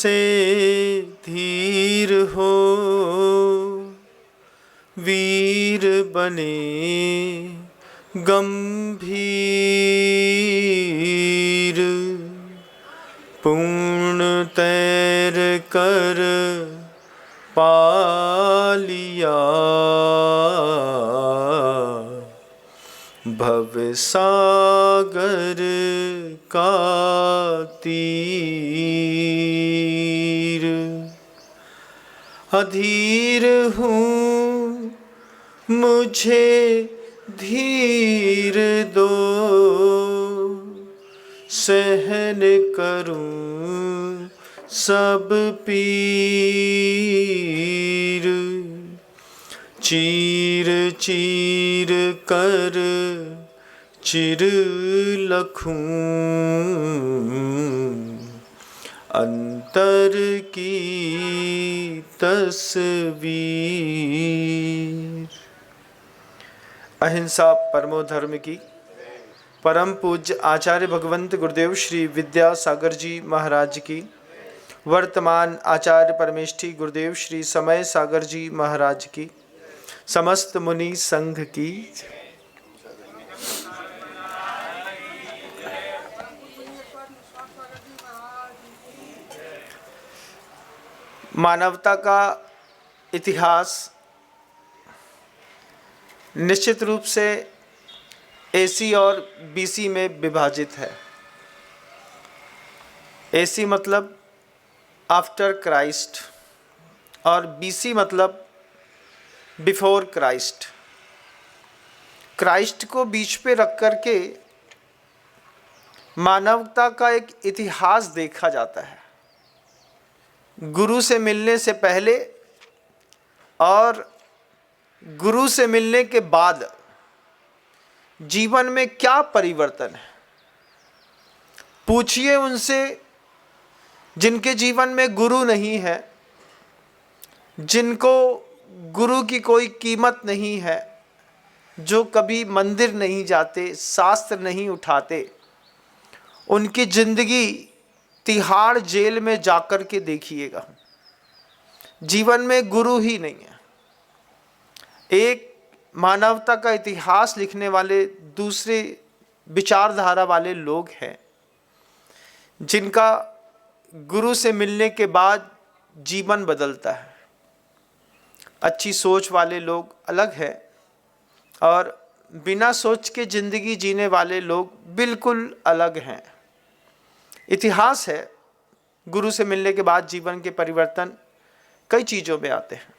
से धीर हो, वीर बने गंभीर, पूर्ण तैर कर पा लिया भव सागर का तीर। अधीर हूँ मुझे धीर दो, सहन करूँ सब पीर। चीर चीर कर चिर लखूं, अंतर की तस्वीर। अहिंसा परमो धर्म की। परम पूज्य आचार्य भगवंत गुरुदेव श्री विद्यासागर जी महाराज की, वर्तमान आचार्य परमेष्ठी गुरुदेव श्री समय सागर जी महाराज की, समस्त मुनि संघ की। मानवता का इतिहास निश्चित रूप से एसी और बीसी में विभाजित है। एसी मतलब आफ्टर क्राइस्ट और बीसी मतलब बिफोर क्राइस्ट। क्राइस्ट को बीच पे रख करके मानवता का एक इतिहास देखा जाता है। गुरु से मिलने से पहले और गुरु से मिलने के बाद जीवन में क्या परिवर्तन है, पूछिए उनसे जिनके जीवन में गुरु नहीं है, जिनको गुरु की कोई कीमत नहीं है, जो कभी मंदिर नहीं जाते, शास्त्र नहीं उठाते। उनकी जिंदगी तिहाड़ जेल में जाकर के देखिएगा, जीवन में गुरु ही नहीं है। एक मानवता का इतिहास लिखने वाले दूसरे विचारधारा वाले लोग हैं, जिनका गुरु से मिलने के बाद जीवन बदलता है। अच्छी सोच वाले लोग अलग हैं और बिना सोच के जिंदगी जीने वाले लोग बिल्कुल अलग हैं। इतिहास है, गुरु से मिलने के बाद जीवन के परिवर्तन कई चीज़ों में आते हैं।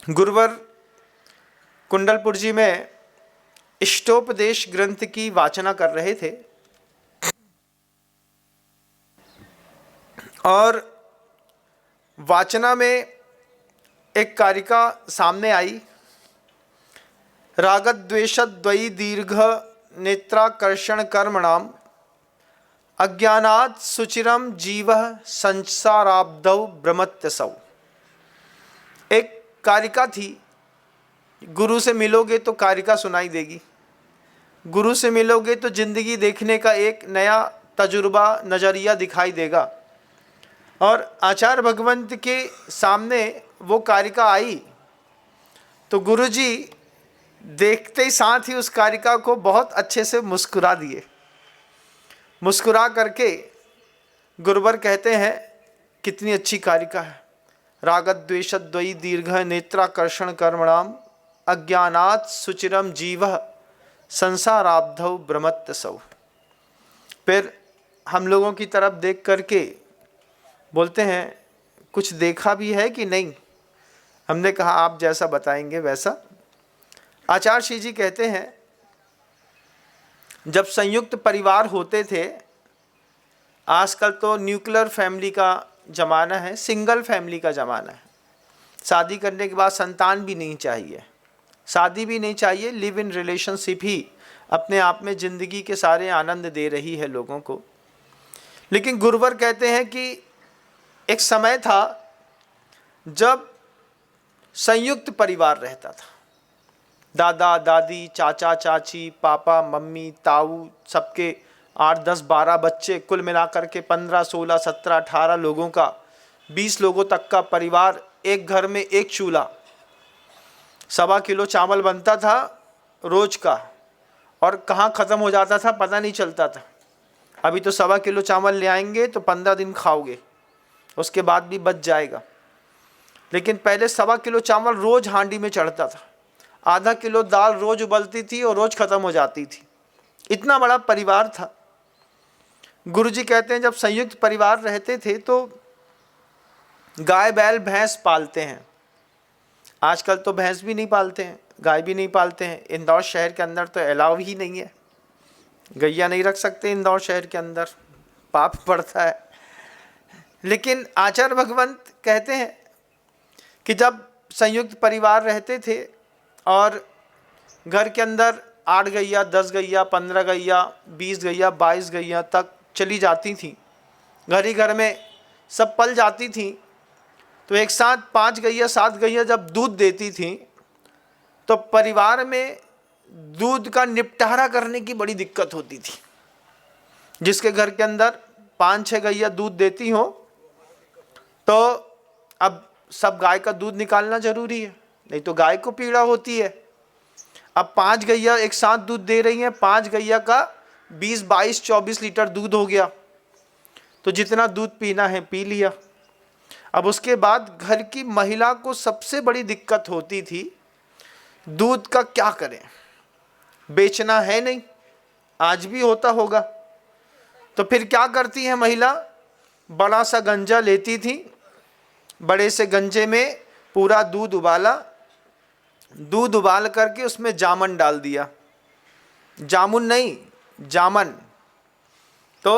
गुरुवर कुंडलपुर जी में इष्टोपदेश ग्रंथ की वाचना कर रहे थे और वाचना में एक कारिका सामने आई। रागद्वेषद्वयी दीर्घ नेत्राकर्षण कर्मणाम अज्ञानात् सुचिरम जीवः संसाराब्धौ भ्रमत्यसौ। एक कारिका थी, गुरु से मिलोगे तो कारिका सुनाई देगी। गुरु से मिलोगे तो जिंदगी देखने का एक नया तजुर्बा, नज़रिया दिखाई देगा। और आचार्य भगवंत के सामने वो कारिका आई तो गुरुजी देखते ही साथ ही उस कारिका को बहुत अच्छे से मुस्कुरा दिए। मुस्कुरा करके गुरुवर कहते हैं, कितनी अच्छी कारिका है। रागद्वेषद्वयी दीर्घ नेत्राकर्षण कर्मणाम अज्ञानात् सुचिरम जीवः संसाराब्धौ भ्रमत्यसौ। फिर हम लोगों की तरफ देख करके बोलते हैं, कुछ देखा भी है कि नहीं? हमने कहा आप जैसा बताएंगे वैसा। आचार्य श्री जी कहते हैं, जब संयुक्त परिवार होते थे, आजकल तो न्यूक्लियर फैमिली का ज़माना है, सिंगल फैमिली का ज़माना है। शादी करने के बाद संतान भी नहीं चाहिए, शादी भी नहीं चाहिए, लिव इन रिलेशनशिप ही अपने आप में ज़िंदगी के सारे आनंद दे रही है लोगों को। लेकिन गुरुवर कहते हैं कि एक समय था जब संयुक्त परिवार रहता था। दादा दादी, चाचा चाची, पापा मम्मी, ताऊ सबके 8, 10, 12 बच्चे, कुल मिलाकर के 15, 16, 17, 18 लोगों का, 20 लोगों तक का परिवार, एक घर में एक चूल्हा, 1.25 किलो चावल बनता था रोज का, और कहाँ ख़त्म हो जाता था पता नहीं चलता था। अभी तो 1.25 किलो चावल ले आएंगे तो 15 दिन खाओगे, उसके बाद भी बच जाएगा। लेकिन पहले 1.25 किलो चावल रोज हांडी में चढ़ता था, आधा किलो दाल रोज उबलती थी और रोज ख़त्म हो जाती थी। इतना बड़ा परिवार था। गुरुजी कहते हैं जब संयुक्त परिवार रहते थे तो गाय बैल भैंस पालते हैं। आजकल तो भैंस भी नहीं पालते हैं, गाय भी नहीं पालते हैं। इंदौर शहर के अंदर तो अलाउ ही नहीं है, गैया नहीं रख सकते इंदौर शहर के अंदर, पाप पड़ता है। लेकिन आचार्य भगवंत कहते हैं कि जब संयुक्त परिवार रहते थे और घर के अंदर 8 गैया, 10 गैया, 15 गैया, 20 गैया, 22 गैया तक चली जाती थी, घर ही घर में सब पल जाती थी, तो एक साथ 5 गैया 7 गैया जब दूध देती थी तो परिवार में दूध का निपटारा करने की बड़ी दिक्कत होती थी। जिसके घर के अंदर 5-6 गैया दूध देती हो तो अब सब गाय का दूध निकालना जरूरी है, नहीं तो गाय को पीड़ा होती है। अब 5 गैया एक साथ दूध दे रही हैं, 5 गैया का 20, 22, 24 लीटर दूध हो गया, तो जितना दूध पीना है पी लिया। अब उसके बाद घर की महिला को सबसे बड़ी दिक्कत होती थी, दूध का क्या करें, बेचना है नहीं, आज भी होता होगा। तो फिर क्या करती है महिला, बड़ा सा गंजा लेती थी, बड़े से गंजे में पूरा दूध उबाला, दूध उबाल करके उसमें जामन डाल दिया, जामुन नहीं जामन, तो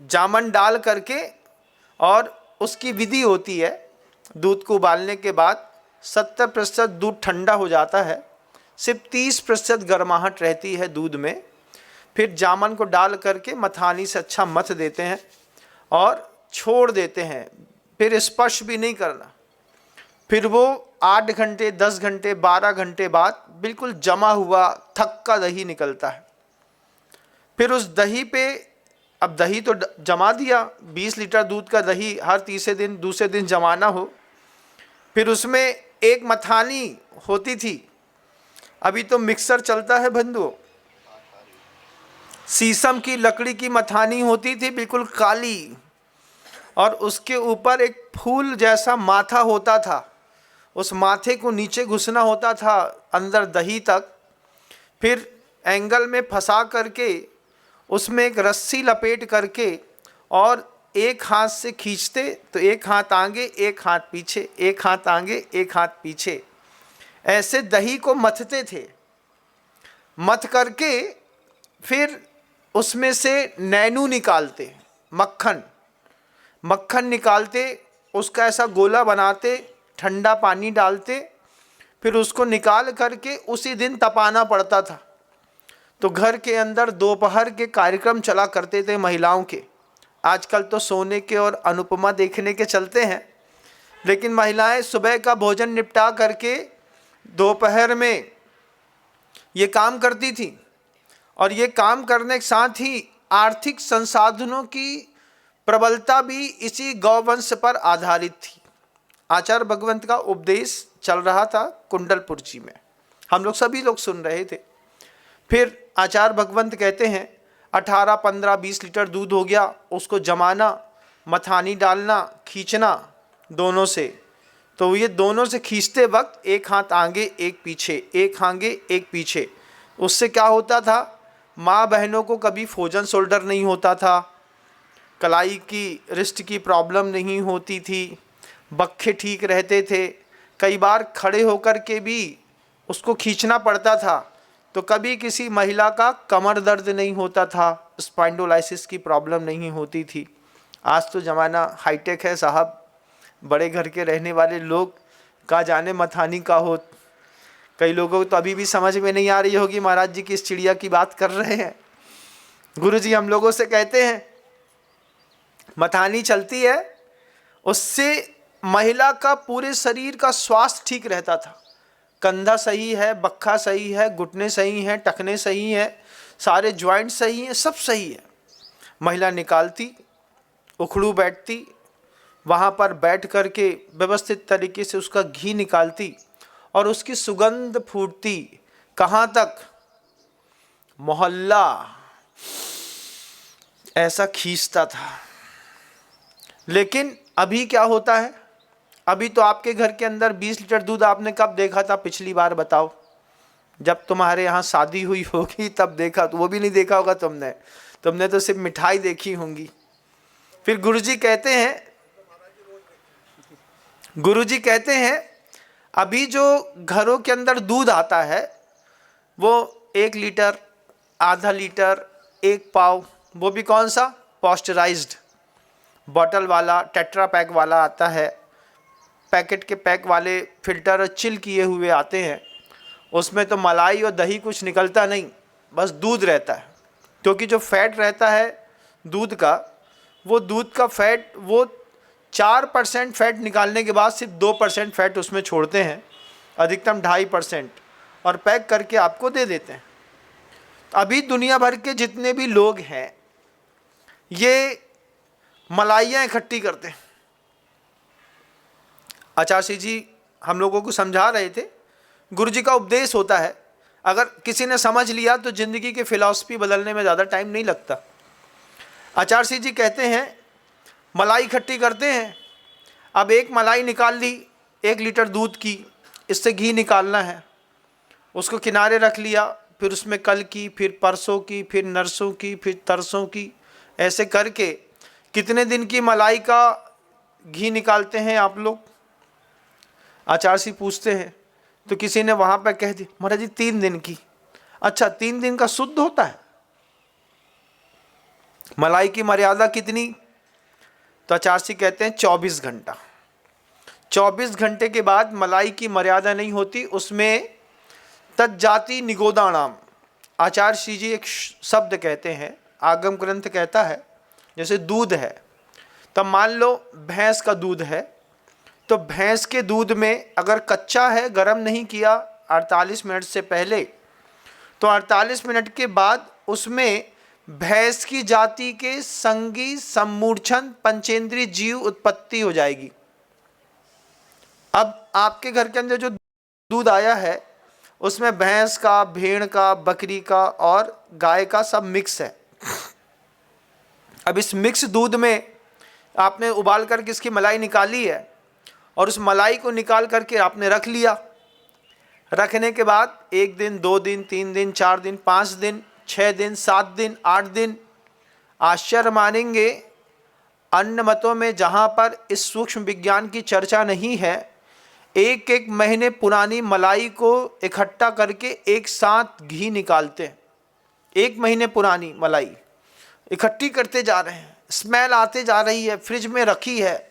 जामन डाल करके, और उसकी विधि होती है, दूध को उबालने के बाद 70% दूध ठंडा हो जाता है, सिर्फ 30% गर्माहट रहती है दूध में। फिर जामन को डाल करके मथानी से अच्छा मथ देते हैं और छोड़ देते हैं, फिर स्पर्श भी नहीं करना। फिर वो 8 घंटे, 10 घंटे, 12 घंटे बाद बिल्कुल जमा हुआ थक्का दही निकलता है। फिर उस दही पे, अब दही तो जमा दिया, 20 लीटर दूध का दही हर तीसरे दिन दूसरे दिन जमाना हो, फिर उसमें एक मथानी होती थी, अभी तो मिक्सर चलता है बंधुओं, शीशम की लकड़ी की मथानी होती थी बिल्कुल काली, और उसके ऊपर एक फूल जैसा माथा होता था, उस माथे को नीचे घुसना होता था अंदर दही तक, फिर एंगल में फंसा करके उसमें एक रस्सी लपेट करके और एक हाथ से खींचते तो एक हाथ आगे एक हाथ पीछे, एक हाथ आगे एक हाथ पीछे, ऐसे दही को मथते थे। मथ करके फिर उसमें से नैनू निकालते, मक्खन, मक्खन निकालते, उसका ऐसा गोला बनाते, ठंडा पानी डालते, फिर उसको निकाल करके उसी दिन तपाना पड़ता था। तो घर के अंदर दोपहर के कार्यक्रम चला करते थे महिलाओं के। आजकल तो सोने के और अनुपमा देखने के चलते हैं, लेकिन महिलाएं सुबह का भोजन निपटा करके दोपहर में ये काम करती थी, और ये काम करने के साथ ही आर्थिक संसाधनों की प्रबलता भी इसी गौवंश पर आधारित थी। आचार्य भगवंत का उपदेश चल रहा था कुंडलपुर जी में, हम लोग सभी लोग सुन रहे थे। फिर आचार्य भगवंत कहते हैं 18, 15, 20 लीटर दूध हो गया, उसको जमाना, मथानी डालना, खींचना दोनों से। तो ये दोनों से खींचते वक्त एक हाथ आगे एक पीछे, एक आगे एक पीछे, उससे क्या होता था, माँ बहनों को कभी फ्रोजन शोल्डर नहीं होता था, कलाई की रिस्ट की प्रॉब्लम नहीं होती थी, बक्खे ठीक रहते थे। कई बार खड़े होकर के भी उसको खींचना पड़ता था, तो कभी किसी महिला का कमर दर्द नहीं होता था, स्पाइंडोलाइसिस की प्रॉब्लम नहीं होती थी। आज तो ज़माना हाईटेक है साहब, बड़े घर के रहने वाले लोग का जाने मथानी का हो। कई लोगों को तो अभी भी समझ में नहीं आ रही होगी महाराज जी किस चिड़िया की बात कर रहे हैं। गुरुजी हम लोगों से कहते हैं मथानी चलती है, उससे महिला का पूरे शरीर का स्वास्थ्य ठीक रहता था। कंधा सही है, बक्खा सही है, घुटने सही हैं, टखने सही हैं, सारे ज्वाइंट सही हैं, सब सही है। महिला निकालती, उखड़ू बैठती, वहाँ पर बैठ कर के व्यवस्थित तरीके से उसका घी निकालती और उसकी सुगंध फूटती। कहाँ तक? मोहल्ला ऐसा खींचता था। लेकिन अभी क्या होता है? अभी तो आपके घर के अंदर 20 लीटर दूध आपने कब देखा था पिछली बार बताओ? जब तुम्हारे यहाँ शादी हुई होगी तब देखा, तो वो भी नहीं देखा होगा तुमने तो सिर्फ मिठाई देखी होंगी। फिर गुरुजी कहते हैं अभी जो घरों के अंदर दूध आता है वो 1 लीटर, आधा लीटर, 1 पाव, वो भी कौन सा? पॉस्चराइज्ड बॉटल वाला, टेट्रा पैक वाला आता है। पैकेट के पैक वाले फिल्टर और चिल किए हुए आते हैं। उसमें तो मलाई और दही कुछ निकलता नहीं, बस दूध रहता है। क्योंकि जो फैट रहता है दूध का, वो दूध का फैट, वो 4% फैट निकालने के बाद सिर्फ 2% फैट उसमें छोड़ते हैं, अधिकतम 2.5%, और पैक करके आपको दे देते हैं। अभी दुनिया भर के जितने भी लोग हैं ये मलाइयाँ इकट्ठी करते हैं। आचार्य जी हम लोगों को समझा रहे थे, गुरुजी का उपदेश होता है, अगर किसी ने समझ लिया तो जिंदगी की फिलॉसफी बदलने में ज़्यादा टाइम नहीं लगता। आचार्य जी कहते हैं मलाई इकट्ठी करते हैं। अब एक मलाई निकाल ली 1 लीटर दूध की, इससे घी निकालना है, उसको किनारे रख लिया। फिर उसमें कल की, फिर परसों की, फिर नरसों की, फिर तरसों की, ऐसे करके कितने दिन की मलाई का घी निकालते हैं आप लोग? आचार्य जी पूछते हैं। तो किसी ने वहाँ पर कह दी महाराज जी 3 दिन की। अच्छा, 3 दिन का शुद्ध होता है? मलाई की मर्यादा कितनी? तो आचार्य जी कहते हैं 24 घंटा। 24 घंटे के बाद मलाई की मर्यादा नहीं होती, उसमें तज्जाति निगोदाणाम, आचार्य जी एक शब्द कहते हैं, आगम ग्रंथ कहता है। जैसे दूध है, तब मान लो भैंस का दूध है, तो भैंस के दूध में अगर कच्चा है, गर्म नहीं किया 48 मिनट से पहले, तो 48 मिनट के बाद उसमें भैंस की जाति के संगी सम्मूर्छन पंचेंद्रीय जीव उत्पत्ति हो जाएगी। अब आपके घर के अंदर जो दूध आया है उसमें भैंस का, भेड़ का, बकरी का और गाय का सब मिक्स है। अब इस मिक्स दूध में आपने उबाल करके इसकी मलाई निकाली है और उस मलाई को निकाल करके आपने रख लिया। रखने के बाद 1 दिन, 2 दिन, 3 दिन, 4 दिन, 5 दिन, 6 दिन, 7 दिन, 8 दिन, आश्चर्य मानेंगे अन्य मतों में जहाँ पर इस सूक्ष्म विज्ञान की चर्चा नहीं है, 1-1 महीने पुरानी मलाई को इकट्ठा करके एक साथ घी निकालते हैं। 1 महीने पुरानी मलाई इकट्ठी करते जा रहे हैं, स्मेल आते जा रही है, फ्रिज में रखी है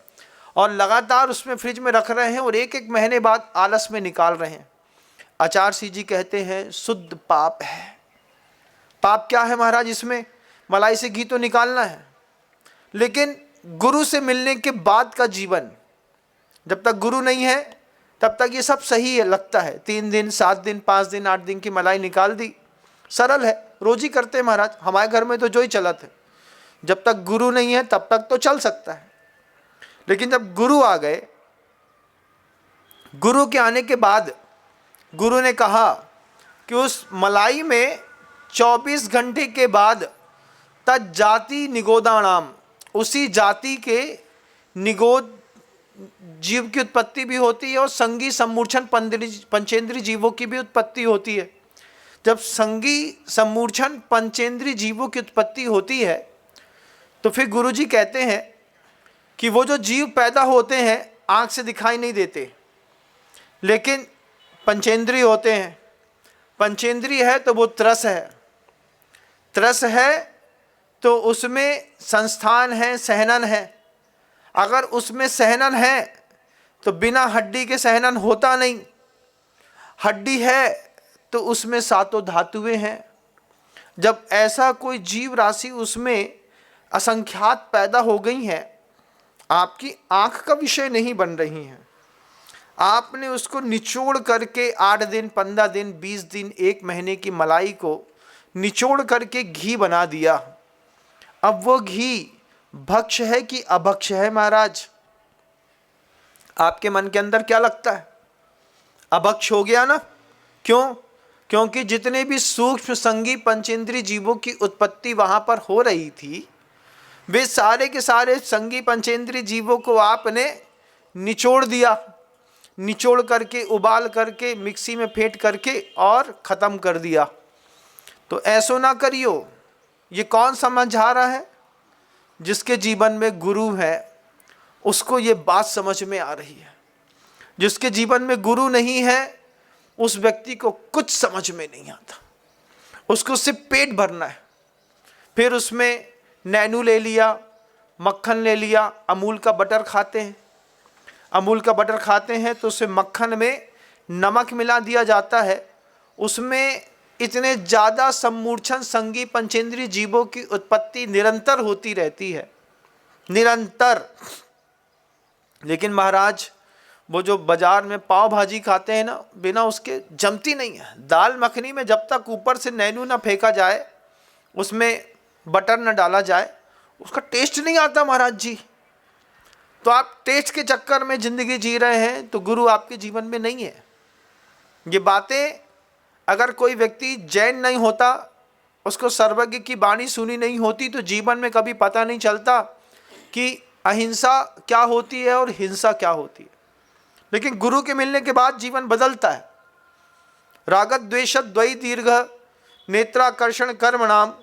और लगातार उसमें फ्रिज में रख रहे हैं और 1-1 महीने बाद आलस में निकाल रहे हैं। आचार्य जी कहते हैं शुद्ध पाप है। पाप क्या है महाराज? इसमें मलाई से घी तो निकालना है, लेकिन गुरु से मिलने के बाद का जीवन, जब तक गुरु नहीं है तब तक ये सब सही है, लगता है। 3 दिन, 7 दिन, 5 दिन, 8 दिन की मलाई निकाल दी, सरल है, रोज ही करते हैं महाराज। हमारे घर में तो जो ही चलत है, जब तक गुरु नहीं है तब तक तो चल सकता है, लेकिन जब गुरु आ गए, गुरु के आने के बाद गुरु ने कहा कि उस मलाई में 24 घंटे के बाद तज्जाति निगोदाणाम, उसी जाति के निगोद जीव की उत्पत्ति भी होती है और संगी सम्मूर्छन पंचेंद्रीय जीवों की भी उत्पत्ति होती है। जब संगी सम्मूर्छन पंचेंद्रीय जीवों की उत्पत्ति होती है तो फिर गुरुजी कहते हैं कि वो जो जीव पैदा होते हैं आँख से दिखाई नहीं देते, लेकिन पंचेंद्रीय होते हैं। पंचेंद्रीय है तो वो तरस है, तरस है तो उसमें संस्थान है, सहनन है। अगर उसमें सहनन है तो बिना हड्डी के सहनन होता नहीं, हड्डी है तो उसमें 7 धातुएं हैं। जब ऐसा कोई जीव राशि उसमें असंख्यात पैदा हो गई हैं, आपकी आँख का विषय नहीं बन रही हैं, आपने उसको निचोड़ करके 8 दिन, 15 दिन, 20 दिन, 1 महीने की मलाई को निचोड़ करके घी बना दिया। अब वो घी भक्ष है कि अभक्ष है महाराज? आपके मन के अंदर क्या लगता है? अभक्ष हो गया ना? क्यों? क्योंकि जितने भी सूक्ष्म संगी पंचेंद्रिय जीवों की उत्पत्ति वहां पर हो रही थी, वे सारे के सारे संगी पंचेंद्रिय जीवों को आपने निचोड़ दिया, निचोड़ करके, उबाल करके, मिक्सी में फेंट करके और ख़त्म कर दिया। तो ऐसो ना करियो। ये कौन समझा रहा है? जिसके जीवन में गुरु है उसको ये बात समझ में आ रही है। जिसके जीवन में गुरु नहीं है उस व्यक्ति को कुछ समझ में नहीं आता। उसको सिर्फ पेट भरना है। फिर उसमें नैनू ले लिया, मक्खन ले लिया, अमूल का बटर खाते हैं। अमूल का बटर खाते हैं तो उसमें मक्खन में नमक मिला दिया जाता है। उसमें इतने ज़्यादा सम्मूर्छन संगी पंचेंद्रिय जीवों की उत्पत्ति निरंतर होती रहती है, निरंतर। लेकिन महाराज वो जो बाजार में पाव भाजी खाते हैं ना, बिना उसके जमती नहीं है। दाल मखनी में जब तक ऊपर से नैनू ना फेंका जाए, उसमें बटर न डाला जाए, उसका टेस्ट नहीं आता महाराज जी। तो आप टेस्ट के चक्कर में ज़िंदगी जी रहे हैं, तो गुरु आपके जीवन में नहीं है। ये बातें अगर कोई व्यक्ति जैन नहीं होता, उसको सर्वज्ञ की वाणी सुनी नहीं होती, तो जीवन में कभी पता नहीं चलता कि अहिंसा क्या होती है और हिंसा क्या होती है। लेकिन गुरु के मिलने के बाद जीवन बदलता है। रागत द्वेष द्वै दीर्घ नेत्राकर्षण कर्मणाम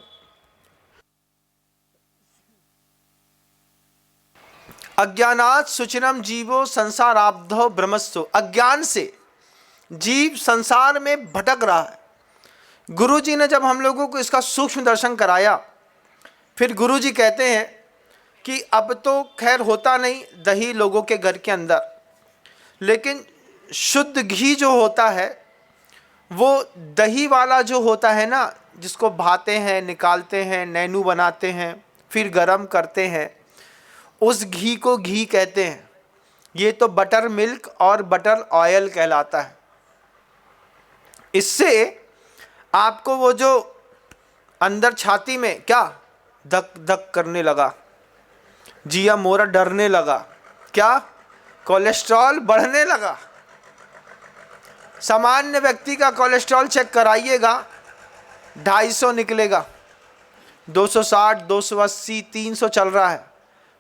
अज्ञानात् सुचिरम जीवो संसाराब्धो ब्रह्मस्सु। अज्ञान से जीव संसार में भटक रहा है। गुरु जी ने जब हम लोगों को इसका सूक्ष्म दर्शन कराया, फिर गुरु जी कहते हैं कि अब तो खैर होता नहीं दही लोगों के घर के अंदर, लेकिन शुद्ध घी जो होता है वो दही वाला जो होता है ना, जिसको भाते हैं, निकालते हैं, नैनू बनाते हैं, फिर गरम करते हैं, उस घी को घी कहते हैं। ये तो बटर मिल्क और बटर ऑयल कहलाता है। इससे आपको वो जो अंदर छाती में क्या धक धक करने लगा, जिया मोरा डरने लगा, क्या कोलेस्ट्रॉल बढ़ने लगा। सामान्य व्यक्ति का कोलेस्ट्रॉल चेक कराइएगा, 250 निकलेगा, 260, 280, 300 चल रहा है।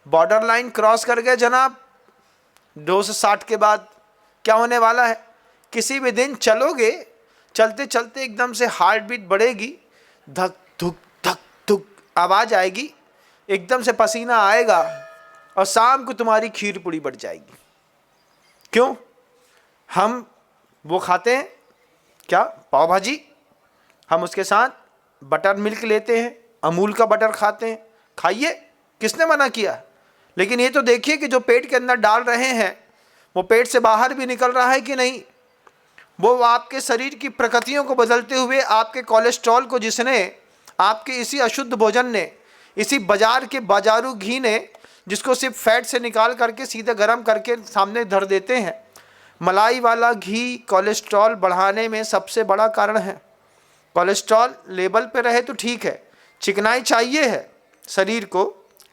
बॉर्डर लाइन क्रॉस कर गए जनाब। 260 के बाद क्या होने वाला है? किसी भी दिन चलोगे, चलते चलते एकदम से हार्ट बीट बढ़ेगी, धक धुक आवाज़ आएगी, एकदम से पसीना आएगा और शाम को तुम्हारी खीर पूड़ी बढ़ जाएगी। क्यों? हम वो खाते हैं क्या, पाव भाजी, हम उसके साथ बटर मिल्क लेते हैं, अमूल का बटर खाते हैं। खाइए, किसने मना किया? लेकिन ये तो देखिए कि जो पेट के अंदर डाल रहे हैं वो पेट से बाहर भी निकल रहा है कि नहीं। वो आपके शरीर की प्रकृतियों को बदलते हुए आपके कोलेस्ट्रॉल को, जिसने आपके इसी अशुद्ध भोजन ने, इसी बाजार के बाजारू घी ने, जिसको सिर्फ फैट से निकाल करके सीधे गर्म करके सामने धर देते हैं, मलाई वाला घी कोलेस्ट्रॉल बढ़ाने में सबसे बड़ा कारण है। कोलेस्ट्रॉल लेवल पे रहे तो ठीक है, चिकनाई चाहिए है, शरीर को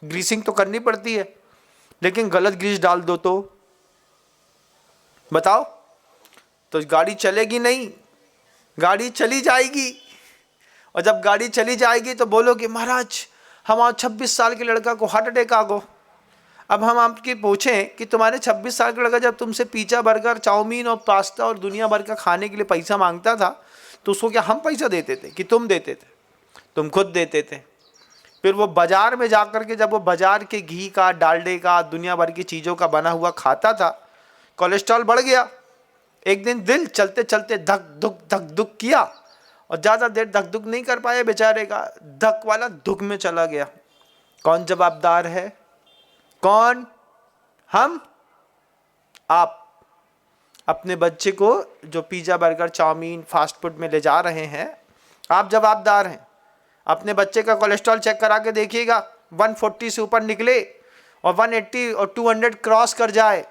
ग्रीसिंग तो करनी पड़ती है, लेकिन गलत ग्रीस डाल दो तो बताओ, तो गाड़ी चलेगी नहीं, गाड़ी चली जाएगी। और जब गाड़ी चली जाएगी तो बोलोगे महाराज हमारा 26 साल के लड़का को हार्ट अटैक आ गो। अब हम आपके पूछें कि तुम्हारे 26 साल का लड़का जब तुमसे पिज़्ज़ा, बर्गर, चाउमीन और पास्ता और दुनिया भर का खाने के लिए पैसा मांगता था, तो उसको क्या हम पैसा देते थे कि तुम देते थे? तुम खुद देते थे। फिर वो बाज़ार में जा कर के जब वो बाज़ार के घी का, डालडे का, दुनिया भर की चीज़ों का बना हुआ खाता था, कोलेस्ट्रॉल बढ़ गया। एक दिन दिल चलते चलते धक धुक किया और ज़्यादा देर धक धुक नहीं कर पाया बेचारे का, धक वाला धुक में चला गया। कौन जवाबदार है? कौन? हम? आप अपने बच्चे को जो pizza, burger, chow mein, fast food में ले जा रहे हैं, आप जवाबदार हैं। अपने बच्चे का कोलेस्ट्रॉल चेक करा के देखिएगा, 140 से ऊपर निकले और 180 और 200 क्रॉस कर जाए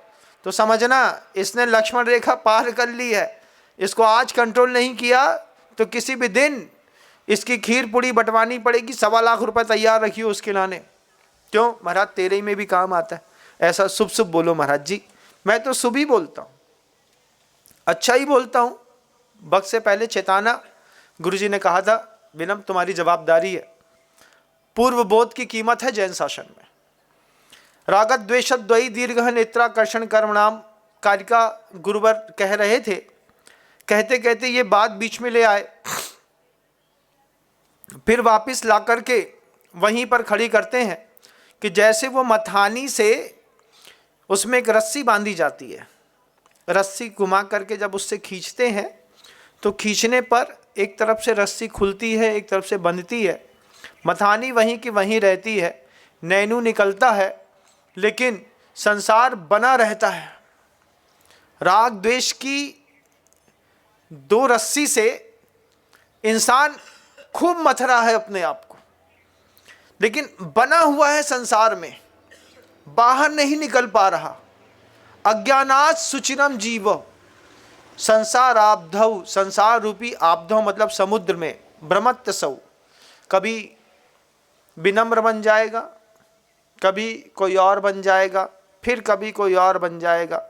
तो समझना इसने लक्ष्मण रेखा पार कर ली है। इसको आज कंट्रोल नहीं किया तो किसी भी दिन इसकी खीर पूड़ी बंटवानी पड़ेगी, 1.25 लाख रुपए तैयार रखियो उसके लाने। क्यों महाराज, तेरे ही में भी काम आता है। ऐसा शुभ शुभ बोलो महाराज जी। मैं तो शुभ ही बोलता हूँ, अच्छा ही बोलता हूँ। वक्त से पहले चेताना गुरुजी ने कहा था, विनम्र तुम्हारी जवाबदारी है। पूर्व बोध की कीमत है जैन शासन में। रागत द्वेष द्वयी दीर्घ नेत्राकर्षण कर्मणाम, कारिका गुरुवर कह रहे थे। कहते कहते ये बात बीच में ले आए, फिर वापस ला करके वहीं पर खड़ी करते हैं कि जैसे वो मथानी से उसमें एक रस्सी बांधी जाती है, रस्सी घुमा करके जब उससे खींचते हैं तो खींचने पर एक तरफ से रस्सी खुलती है, एक तरफ से बंधती है। मथानी वहीं की वहीं रहती है, नैनू निकलता है, लेकिन संसार बना रहता है। राग द्वेष की 2 रस्सी से इंसान खूब मथ रहा है अपने आप को, लेकिन बना हुआ है संसार में, बाहर नहीं निकल पा रहा। अज्ञानात् सुचिरम जीव संसार आब्धौ, संसार रूपी आब्धौ मतलब समुद्र में, भ्रमत्यसौ, कभी विनम्र बन जाएगा, कभी कोई और बन जाएगा, फिर कभी कोई और बन जाएगा,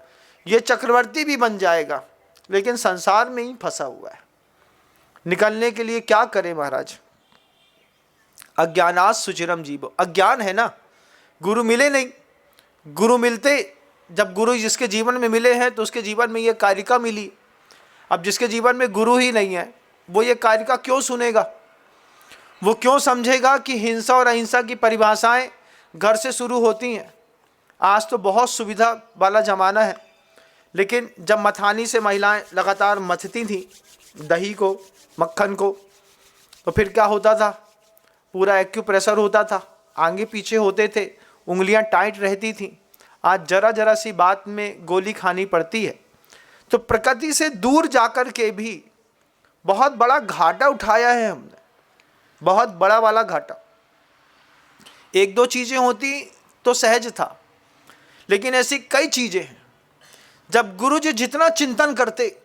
ये चक्रवर्ती भी बन जाएगा, लेकिन संसार में ही फंसा हुआ है। निकलने के लिए क्या करे महाराज? अज्ञानात् सुचिरम जीवो, अज्ञान है ना, गुरु मिले नहीं। गुरु मिलते, जब गुरु जिसके जीवन में मिले हैं तो उसके जीवन में ये कारिका मिली। अब जिसके जीवन में गुरु ही नहीं है, वो ये कारिका क्यों सुनेगा? वो क्यों समझेगा कि हिंसा और अहिंसा की परिभाषाएं घर से शुरू होती हैं? आज तो बहुत सुविधा वाला ज़माना है, लेकिन जब मथानी से महिलाएं लगातार मथती थीं दही को, मक्खन को, तो फिर क्या होता था? पूरा एक्यूप्रेशर होता था, आगे पीछे होते थे, उंगलियां टाइट रहती थीं। आज जरा जरा सी बात में गोली खानी पड़ती है। तो प्रकृति से दूर जाकर के भी बहुत बड़ा घाटा उठाया है हमने, बहुत बड़ा वाला घाटा। 1-2 चीज़ें होती तो सहज था, लेकिन ऐसी कई चीज़ें हैं। जब गुरु जी जितना चिंतन करते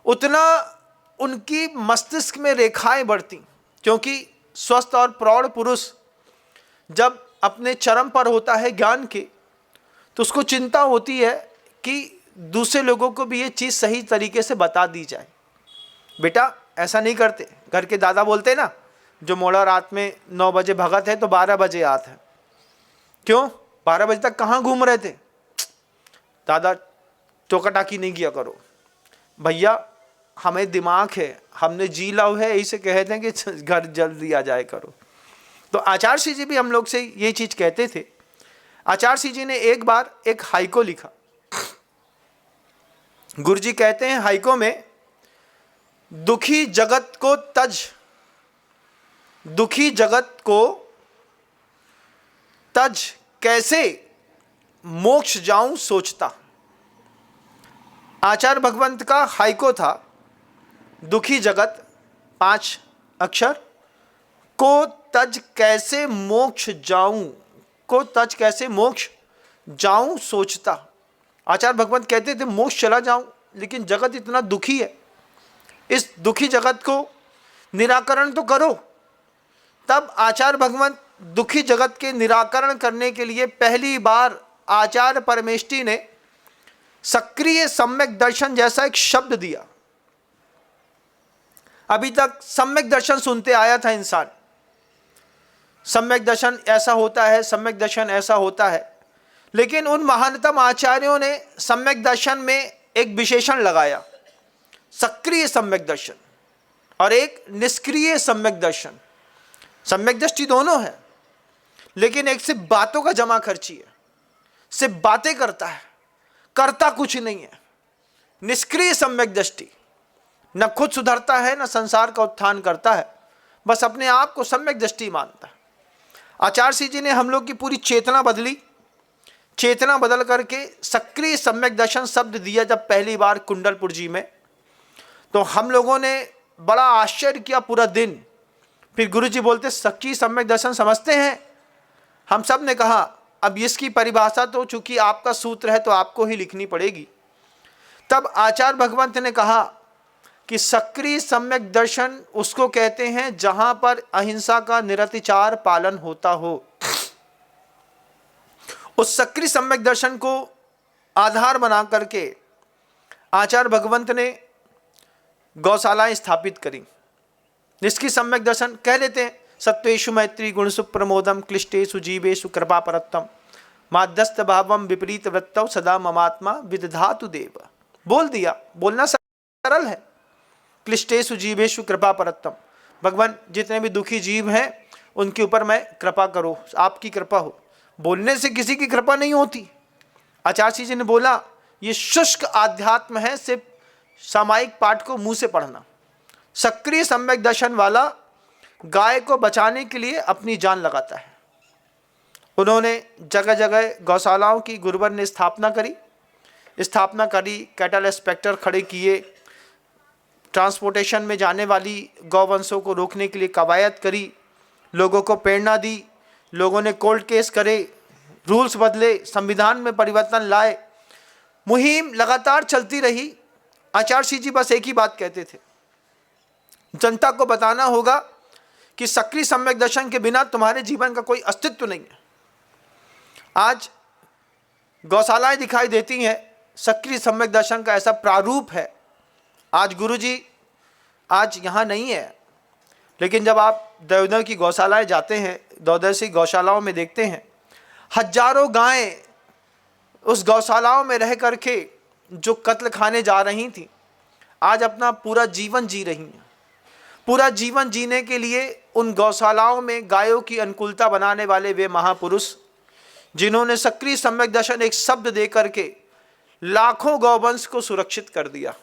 उतना उनकी मस्तिष्क में रेखाएं बढ़ती, क्योंकि स्वस्थ और प्रौढ़ पुरुष जब अपने चरम पर होता है ज्ञान के, तो उसको चिंता होती है कि दूसरे लोगों को भी ये चीज़ सही तरीके से बता दी जाए। बेटा ऐसा नहीं करते। घर के दादा बोलते ना, जो मोड़ा रात में 9 बजे भगत है तो 12 बजे आता है। क्यों 12 बजे तक कहाँ घूम रहे थे? दादा टोकाटाकी नहीं किया करो भैया, हमें दिमाग है, हमने जी लव है, यही से कहते हैं कि घर जल्दी आ जाए करो। तो आचार्य श्री जी भी हम लोग से ये चीज़ कहते थे। आचार्य श्री जी ने एक बार एक हाइको लिखा। गुरु जी कहते हैं हाइको में, दुखी जगत को तज, दुखी जगत को तज कैसे मोक्ष जाऊं सोचता। आचार्य भगवंत का हाइको था, दुखी जगत 5 अक्षर, को तज कैसे मोक्ष जाऊं, को तज कैसे मोक्ष जाऊं सोचता। आचार्य भगवंत कहते थे मोक्ष चला जाऊं, लेकिन जगत इतना दुखी है, इस दुखी जगत को निराकरण तो करो। तब आचार्य भगवंत दुखी जगत के निराकरण करने के लिए पहली बार आचार्य परमेष्ठी ने सक्रिय सम्यक दर्शन जैसा एक शब्द दिया। अभी तक सम्यक दर्शन सुनते आया था इंसान, सम्यक दर्शन ऐसा होता है, सम्यक दर्शन ऐसा होता है, लेकिन उन महानतम आचार्यों ने सम्यक दर्शन में एक विशेषण लगाया, सक्रिय सम्यक दर्शन और एक निष्क्रिय सम्यक दर्शन। सम्यक दृष्टि दोनों है, लेकिन एक सिर्फ बातों का जमा खर्ची है, सिर्फ बातें करता है, करता कुछ नहीं है। निष्क्रिय सम्यक दृष्टि न खुद सुधरता है, न संसार का उत्थान करता है, बस अपने आप को सम्यक दृष्टि मानता है। आचार्य श्री जी ने हम लोग की पूरी चेतना बदली, चेतना बदल करके सक्रिय सम्यक दर्शन शब्द दिया जब पहली बार कुंडलपुर जी में, तो हम लोगों ने बड़ा आश्चर्य किया पूरा दिन। फिर गुरु जी बोलते सक्रिय सम्यक दर्शन समझते हैं? हम सब ने कहा अब इसकी परिभाषा तो चूंकि आपका सूत्र है तो आपको ही लिखनी पड़ेगी। तब आचार्य भगवंत ने कहा कि सक्रिय सम्यक दर्शन उसको कहते हैं जहां पर अहिंसा का निरतिचार पालन होता हो। उस सक्रिय सम्यक दर्शन को आधार बना करके आचार्य भगवंत ने गौशालाएं स्थापित करी। जिसकी सम्यक दर्शन कह लेते हैं, सत्वेषु मैत्री गुणसु प्रमोदम क्लिष्टेषु जीवेषु कृपा परत्तम माध्यस्थ भावम विपरीत वृत्तौ सदा ममात्मा विदधातु देव। बोल दिया, बोलना सरल है। क्लिष्टेषु जीवेषु कृपा परत्तम, भगवान जितने भी दुखी जीव हैं उनके ऊपर मैं कृपा करो, आपकी कृपा हो। बोलने से किसी की कृपा नहीं होती। आचार्य जी ने बोला ये शुष्क आध्यात्म है, सिर्फ सामायिक पाठ को मुंह से पढ़ना। सक्रिय सम्यक दर्शन वाला गाय को बचाने के लिए अपनी जान लगाता है। उन्होंने जगह जगह गौशालाओं की गुरुवर ने स्थापना करी, कैटल इंस्पेक्टर खड़े किए, ट्रांसपोर्टेशन में जाने वाली गौवंशों को रोकने के लिए कवायद करी, लोगों को प्रेरणा दी, लोगों ने कोर्ट केस करे, रूल्स बदले, संविधान में परिवर्तन लाए, मुहिम लगातार चलती रही। आचार्य जी बस एक ही बात कहते थे, जनता को बताना होगा कि सक्रिय सम्यक दर्शन के बिना तुम्हारे जीवन का कोई अस्तित्व नहीं है। आज गौशालाएं दिखाई देती हैं, सक्रिय सम्यक दर्शन का ऐसा प्रारूप है। आज गुरुजी आज यहाँ नहीं है, लेकिन जब आप दयोदय की गौशालाएं जाते हैं, दयोदय गौशालाओं में देखते हैं, हजारों गायें उस गौशालाओं में रह करके जो कत्ल खाने जा रही थी, आज अपना पूरा जीवन जी रही हैं। पूरा जीवन जीने के लिए उन गौशालाओं में गायों की अनुकूलता बनाने वाले वे महापुरुष, जिन्होंने सक्रिय सम्यक दर्शन एक शब्द दे करके लाखों गौवंश को सुरक्षित कर दिया।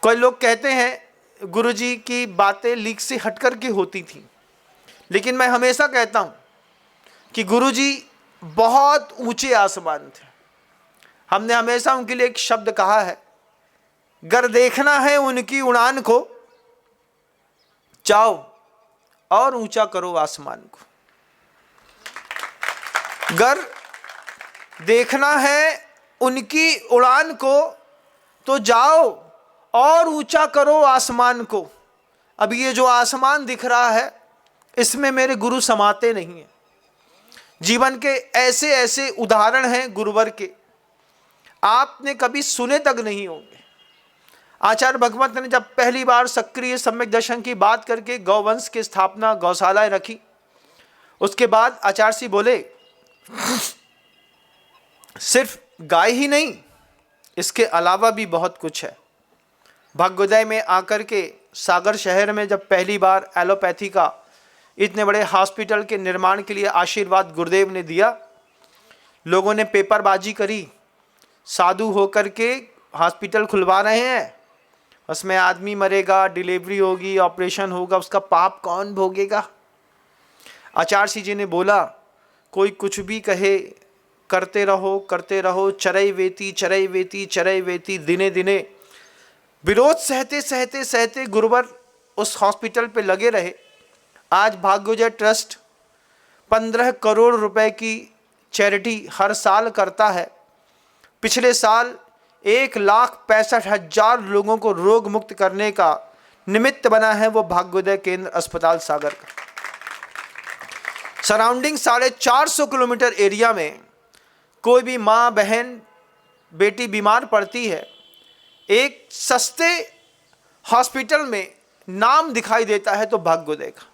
कोई लोग कहते हैं गुरुजी की बातें लीक से हट कर के होती थी, लेकिन मैं हमेशा कहता हूँ कि गुरुजी बहुत ऊंचे आसमान थे। हमने हमेशा उनके लिए एक शब्द कहा है, गर देखना है उनकी उड़ान को, जाओ और ऊंचा करो आसमान को। गर देखना है उनकी उड़ान को तो जाओ और ऊंचा करो आसमान को। अब ये जो आसमान दिख रहा है, इसमें मेरे गुरु समाते नहीं हैं। जीवन के ऐसे ऐसे उदाहरण हैं गुरुवर के, आपने कभी सुने तक नहीं होंगे। आचार्य भगवंत ने जब पहली बार सक्रिय सम्यक दर्शन की बात करके गौवंश की स्थापना, गौशालाएं रखी, उसके बाद आचार्य जी बोले सिर्फ गाय ही नहीं, इसके अलावा भी बहुत कुछ है। भाग्योदय में आकर के सागर शहर में जब पहली बार एलोपैथी का इतने बड़े हॉस्पिटल के निर्माण के लिए आशीर्वाद गुरुदेव ने दिया, लोगों ने पेपरबाजी करी, साधु होकर के हॉस्पिटल खुलवा रहे हैं, उसमें आदमी मरेगा, डिलीवरी होगी, ऑपरेशन होगा, उसका पाप कौन भोगेगा। आचार्य जी ने बोला कोई कुछ भी कहे, करते रहो, चरई वेती दिने दिने। विरोध सहते सहते सहते गुरुवर उस हॉस्पिटल पे लगे रहे। आज भाग्योदय ट्रस्ट 15 करोड़ रुपए की चैरिटी हर साल करता है। पिछले साल 1,65,000 लोगों को रोग मुक्त करने का निमित्त बना है वो भाग्योदय केंद्र अस्पताल सागर का। सराउंडिंग 450 किलोमीटर एरिया में कोई भी माँ बहन बेटी बीमार पड़ती है, एक सस्ते हॉस्पिटल में नाम दिखाई देता है तो भाग्योदय का।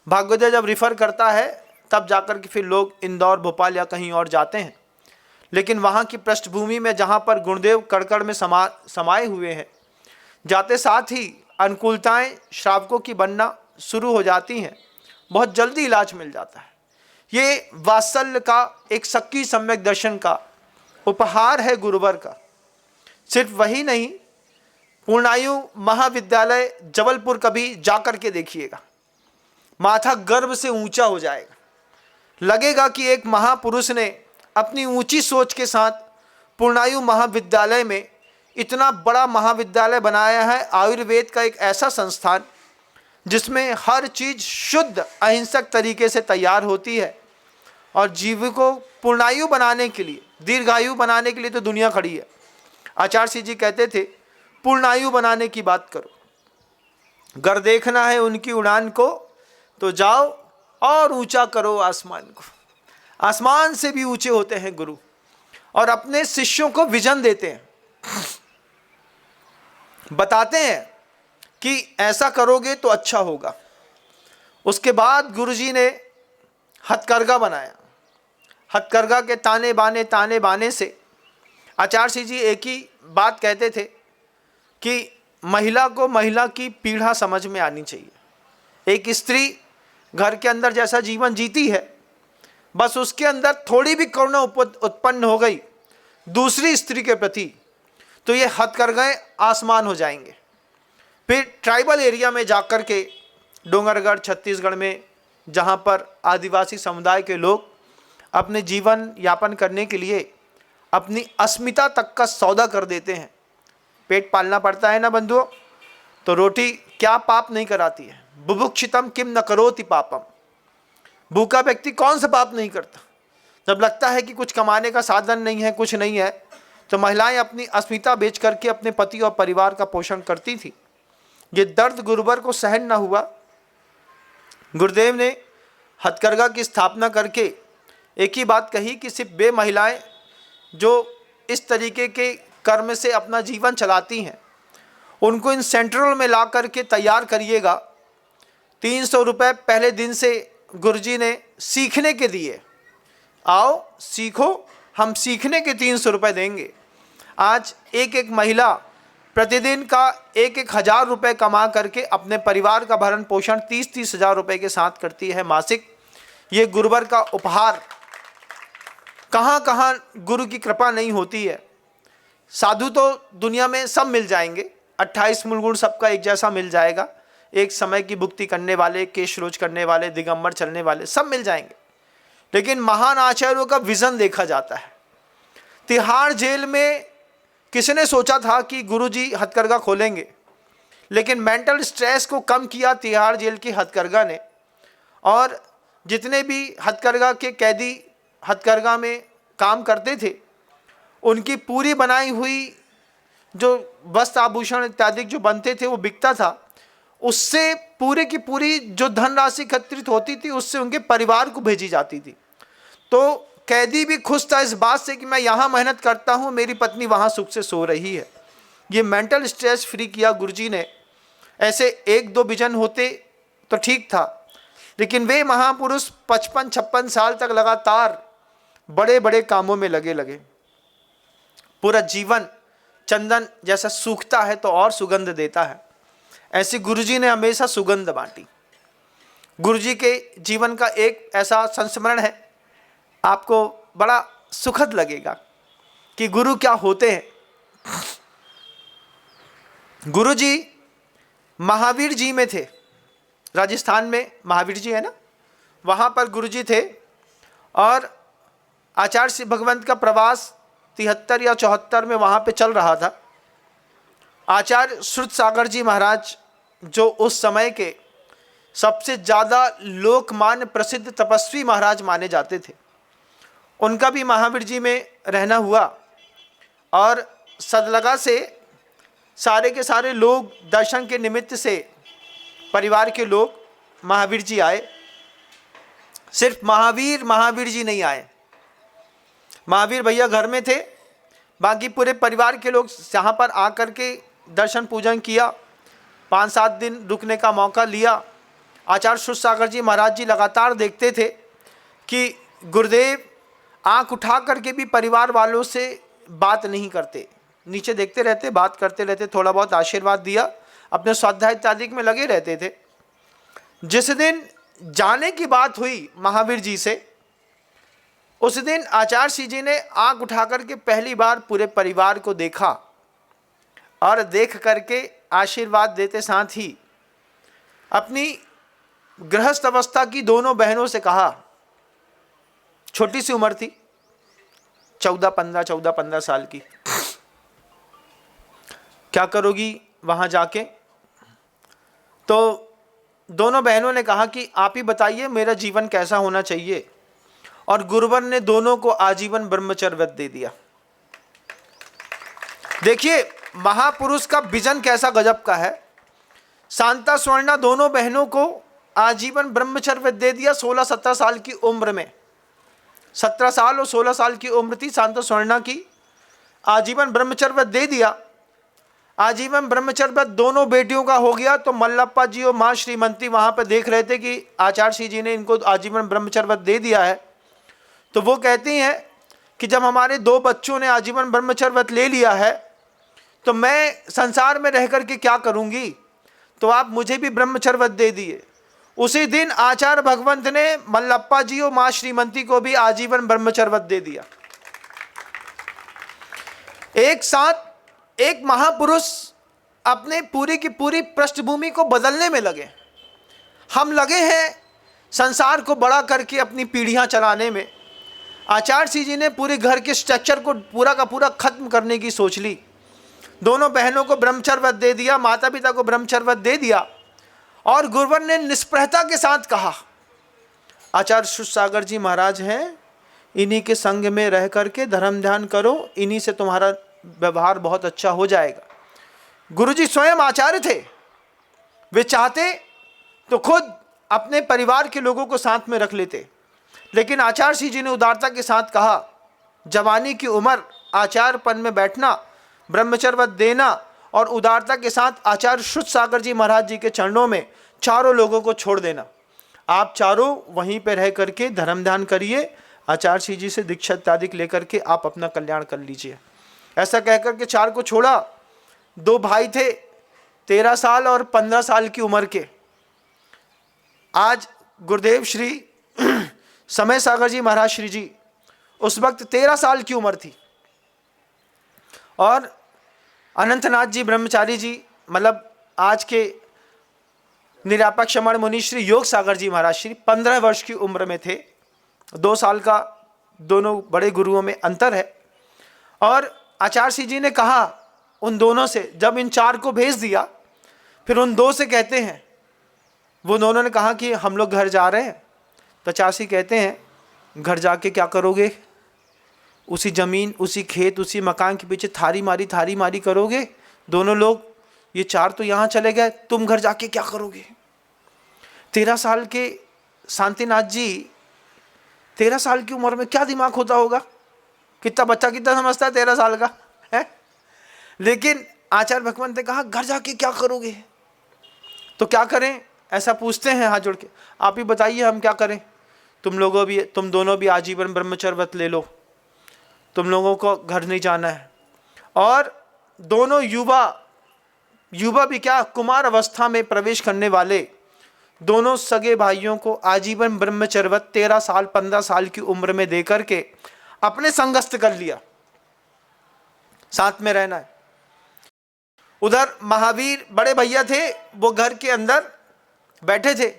भाग्योदय जब रिफ़र करता है तब जाकर के फिर लोग इंदौर, भोपाल या कहीं और जाते हैं, लेकिन वहाँ की पृष्ठभूमि में जहाँ पर गुरुदेव कड़कड़ में समाये हुए हैं, जाते साथ ही अनुकूलताएं श्रावकों की बनना शुरू हो जाती हैं, बहुत जल्दी इलाज मिल जाता है। ये वात्सल्य का एक सक्रिय सम्यक दर्शन का उपहार है गुरुवर का। सिर्फ वही नहीं, पूर्णायु महाविद्यालय जबलपुर कभी जाकर के देखिएगा, माथा गर्व से ऊंचा हो जाएगा। लगेगा कि एक महापुरुष ने अपनी ऊंची सोच के साथ पूर्णायु महाविद्यालय में इतना बड़ा महाविद्यालय बनाया है। आयुर्वेद का एक ऐसा संस्थान जिसमें हर चीज़ शुद्ध अहिंसक तरीके से तैयार होती है, और जीव को पूर्णायु बनाने के लिए, दीर्घायु बनाने के लिए तो दुनिया खड़ी है। आचार्य जी कहते थे पूर्णायु बनाने की बात करो। गर देखना है उनकी उड़ान को तो जाओ और ऊंचा करो आसमान को। आसमान से भी ऊंचे होते हैं गुरु, और अपने शिष्यों को विजन देते हैं, बताते हैं कि ऐसा करोगे तो अच्छा होगा। उसके बाद गुरुजी ने हथकरघा बनाया। हथकरघा के ताने बाने से आचार्य श्री जी एक ही बात कहते थे कि महिला को महिला की पीड़ा समझ में आनी चाहिए। एक स्त्री घर के अंदर जैसा जीवन जीती है, बस उसके अंदर थोड़ी भी करुणा उत्पन्न हो गई दूसरी स्त्री के प्रति तो ये हथकरघे आसमान हो जाएंगे। फिर ट्राइबल एरिया में जाकर के डोंगरगढ़ छत्तीसगढ़ में, जहाँ पर आदिवासी समुदाय के लोग अपने जीवन यापन करने के लिए अपनी अस्मिता तक का सौदा कर देते हैं। पेट पालना पड़ता है ना बंधुओं, तो रोटी क्या पाप नहीं कराती है। बुभुक्षितम किम न करोति पापम। भूखा व्यक्ति कौन सा पाप नहीं करता। जब लगता है कि कुछ कमाने का साधन नहीं है, कुछ नहीं है, तो महिलाएं अपनी अस्मिता बेच करके अपने पति और परिवार का पोषण करती थी। ये दर्द गुरुवर को सहन न हुआ। गुरुदेव ने हथकरघा की स्थापना करके एक ही बात कही कि सिर्फ वे महिलाएं जो इस तरीके के कर्म से अपना जीवन चलाती हैं, उनको इन सेंटरों में ला करके तैयार करिएगा। 300 रुपये पहले दिन से गुरुजी ने सीखने के दिए। आओ सीखो, हम सीखने के 300 रुपये देंगे। आज एक एक महिला प्रतिदिन का 1-1 हज़ार रुपये कमा करके अपने परिवार का भरण पोषण 30-30 हज़ार रुपये के साथ करती है मासिक। ये गुरुवर का उपहार। कहाँ कहाँ गुरु की कृपा नहीं होती है। साधु तो दुनिया में सब मिल जाएंगे, 28 मूल गुण सबका एक जैसा मिल जाएगा। एक समय की भुक्ति करने वाले, केश रोज करने वाले, दिगंबर चलने वाले सब मिल जाएंगे, लेकिन महान आचार्यों का विजन देखा जाता है। तिहाड़ जेल में किसने सोचा था कि गुरुजी हथकरघा खोलेंगे, लेकिन मेंटल स्ट्रेस को कम किया तिहाड़ जेल की हथकरघा ने। और जितने भी हथकरघा के कैदी हथकरघा में काम करते थे, उनकी पूरी बनाई हुई जो वस्त्र आभूषण इत्यादि जो बनते थे वो बिकता था। उससे पूरे की पूरी जो धनराशि एकत्रित होती थी उससे उनके परिवार को भेजी जाती थी। तो कैदी भी खुश था इस बात से कि मैं यहाँ मेहनत करता हूँ, मेरी पत्नी वहाँ सुख से सो रही है। ये मेंटल स्ट्रेस फ्री किया गुरुजी ने। ऐसे 1-2 विजन होते तो ठीक था, लेकिन वे महापुरुष 55-56 साल तक लगातार बड़े बड़े कामों में लगे। पूरा जीवन चंदन जैसा सूखता है तो और सुगंध देता है, ऐसे गुरुजी ने हमेशा सुगंध बांटी। गुरुजी के जीवन का एक ऐसा संस्मरण है, आपको बड़ा सुखद लगेगा कि गुरु क्या होते हैं। गुरुजी महावीर जी में थे। राजस्थान में महावीर जी है ना, वहाँ पर गुरुजी थे। और आचार्य श्री भगवंत का प्रवास 73 या 74 में वहाँ पे चल रहा था। आचार्य श्रुत सागर जी महाराज, जो उस समय के सबसे ज़्यादा लोकमान्य प्रसिद्ध तपस्वी महाराज माने जाते थे, उनका भी महावीर जी में रहना हुआ। और सदलगा से सारे के सारे लोग दर्शन के निमित्त से परिवार के लोग महावीर जी आए। सिर्फ महावीर जी नहीं आए। महावीर भैया घर में थे, बाकी पूरे परिवार के लोग यहाँ पर आकर के दर्शन पूजन किया। 5-7 दिन रुकने का मौका लिया। आचार्य श्रुत सागर जी महाराज जी लगातार देखते थे कि गुरुदेव आंख उठा करके भी परिवार वालों से बात नहीं करते, नीचे देखते रहते, बात करते रहते, थोड़ा बहुत आशीर्वाद दिया, अपने स्वाध्याय इत्यादि में लगे रहते थे। जिस दिन जाने की बात हुई महावीर जी से, उस दिन आचार्य श्री जी ने आंख उठा करके पहली बार पूरे परिवार को देखा और देख करके आशीर्वाद देते साथ ही अपनी गृहस्थ अवस्था की दोनों बहनों से कहा। छोटी सी उम्र थी, 14-15 साल की। क्या करोगी वहाँ जाके? तो दोनों बहनों ने कहा कि आप ही बताइए मेरा जीवन कैसा होना चाहिए। और गुरुवर ने दोनों को आजीवन ब्रह्मचर्य व्रत दे दिया। देखिए महापुरुष का विजन कैसा गजब का है। शांता स्वर्णा दोनों बहनों को आजीवन ब्रह्मचर्य दे दिया 16-17 साल की उम्र में। 17 साल और 16 साल की उम्र थी शांता स्वर्णा की। आजीवन ब्रह्मचर्य दे दिया। आजीवन ब्रह्मचर्य दोनों बेटियों का हो गया। तो मल्लप्पा जी और माँ श्रीमंती वहाँ पर देख रहे थे कि आचार्य जी ने इनको आजीवन ब्रह्मचर्य दे दिया है। तो वो कहती हैं कि जब हमारे 2 बच्चों ने आजीवन ब्रह्मचर्य ले लिया है तो मैं संसार में रह करके क्या करूँगी, तो आप मुझे भी ब्रह्मचर्य दे दिए। उसी दिन आचार्य भगवंत ने मल्लप्पा जी और माँ श्रीमंती को भी आजीवन ब्रह्मचर्य दे दिया। एक साथ एक महापुरुष अपने पूरी की पूरी पृष्ठभूमि को बदलने में लगे। हम लगे हैं संसार को बड़ा करके अपनी पीढ़ियां चलाने में। आचार्य जी ने पूरे घर के स्ट्रक्चर को पूरा का पूरा खत्म करने की सोच ली। दोनों बहनों को ब्रह्मचर्य दे दिया, माता पिता को ब्रह्मचर्य दे दिया। और गुरुवर ने निष्प्रहता के साथ कहा, आचार्य सुसागर जी महाराज हैं, इन्हीं के संग में रह करके धर्म ध्यान करो, इन्हीं से तुम्हारा व्यवहार बहुत अच्छा हो जाएगा। गुरुजी स्वयं आचार्य थे। वे चाहते तो खुद अपने परिवार के लोगों को साथ में रख लेते, लेकिन आचार्य जी ने उदारता के साथ कहा, जवानी की उम्र, आचार्यपन में बैठना, ब्रह्मचर्य देना और उदारता के साथ आचार्य शुद्ध सागर जी महाराज जी के चरणों में चारों लोगों को छोड़ देना। आप चारों वहीं पर रह करके धर्म ध्यान करिए, आचार्य जी से दीक्षा इत्यादि लेकर के आप अपना कल्याण कर लीजिए। ऐसा कहकर के 4 को छोड़ा। 2 भाई थे 13 साल और 15 साल की उम्र के। आज गुरुदेव श्री समय सागर जी महाराज श्री जी उस वक्त 13 साल की उम्र थी और अनंतनाथ जी ब्रह्मचारी जी, मतलब आज के निरापक शमण मुनि श्री योग सागर जी महाराज श्री 15 वर्ष की उम्र में थे। 2 साल का दोनों बड़े गुरुओं में अंतर है। और आचार्य जी ने कहा उन दोनों से, जब इन 4 को भेज दिया, फिर उन 2 से कहते हैं, वो दोनों ने कहा कि हम लोग घर जा रहे हैं। तो आचार्य कहते हैं, घर जाके क्या करोगे, उसी ज़मीन, उसी खेत, उसी मकान के पीछे थारी मारी करोगे दोनों लोग। ये 4 तो यहाँ चले गए, तुम घर जाके क्या करोगे। 13 साल के शांतिनाथ जी, 13 साल की उम्र में क्या दिमाग होता होगा, कितना बच्चा कितना समझता है 13 साल का है। लेकिन आचार्य भगवंत ने कहा घर जाके क्या करोगे। तो क्या करें, ऐसा पूछते हैं हाथ जोड़ के, आप ही बताइए हम क्या करें। तुम दोनों भी आजीवन ब्रह्मचर्य ले लो, तुम लोगों को घर नहीं जाना है। और दोनों युवा भी क्या, कुमार अवस्था में प्रवेश करने वाले दोनों सगे भाइयों को आजीवन ब्रह्मचर्य 13 साल 15 साल की उम्र में देकर के अपने संगस्थ कर लिया, साथ में रहना है। उधर महावीर बड़े भैया थे, वो घर के अंदर बैठे थे।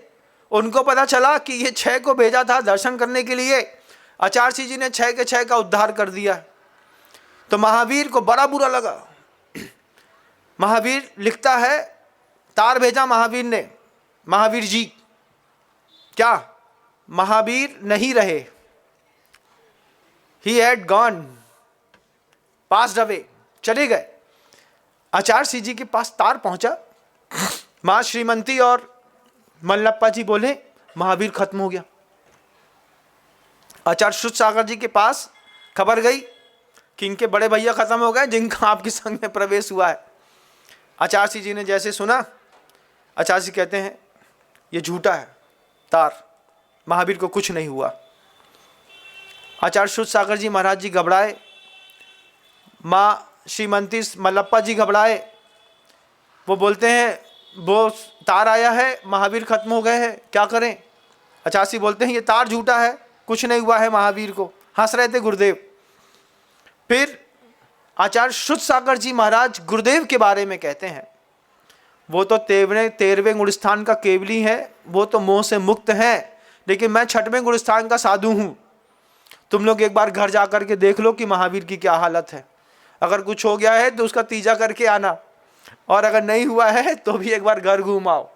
उनको पता चला कि ये 6 को भेजा था दर्शन करने के लिए, आचार्य जी ने 6 के 6 का उद्धार कर दिया। तो महावीर को बड़ा बुरा लगा। महावीर लिखता है, तार भेजा महावीर ने, महावीर जी क्या, महावीर नहीं रहे, he had gone, passed away, चले गए। आचार्य जी के पास तार पहुंचा। मां श्रीमंती और मल्लप्पा जी बोले महावीर खत्म हो गया। आचार्य शुद्ध सागर जी के पास खबर गई कि इनके बड़े भैया खत्म हो गए जिनका आपके संग में प्रवेश हुआ है। आचार्य जी ने जैसे सुना, आचार्य जी कहते हैं ये झूठा है तार, महावीर को कुछ नहीं हुआ। आचार्य शुद्ध सागर जी महाराज जी घबराए, माँ श्रीमंती मल्लप्पा जी घबराए। वो बोलते हैं वो तार आया है, महावीर खत्म हो गए हैं, क्या करें। आचार्य जी बोलते हैं ये तार झूठा है, कुछ नहीं हुआ है महावीर को। हंस रहे थे गुरुदेव। फिर आचार्य शुद्ध सागर जी महाराज गुरुदेव के बारे में कहते हैं, वो तो 13वें गुणस्थान का केवली है, वो तो मोह से मुक्त है, लेकिन मैं 6वें गुणस्थान का साधु हूँ। तुम लोग एक बार घर जा करके देख लो कि महावीर की क्या हालत है। अगर कुछ हो गया है तो उसका तीजा करके आना, और अगर नहीं हुआ है तो भी एक बार घर घूम आओ।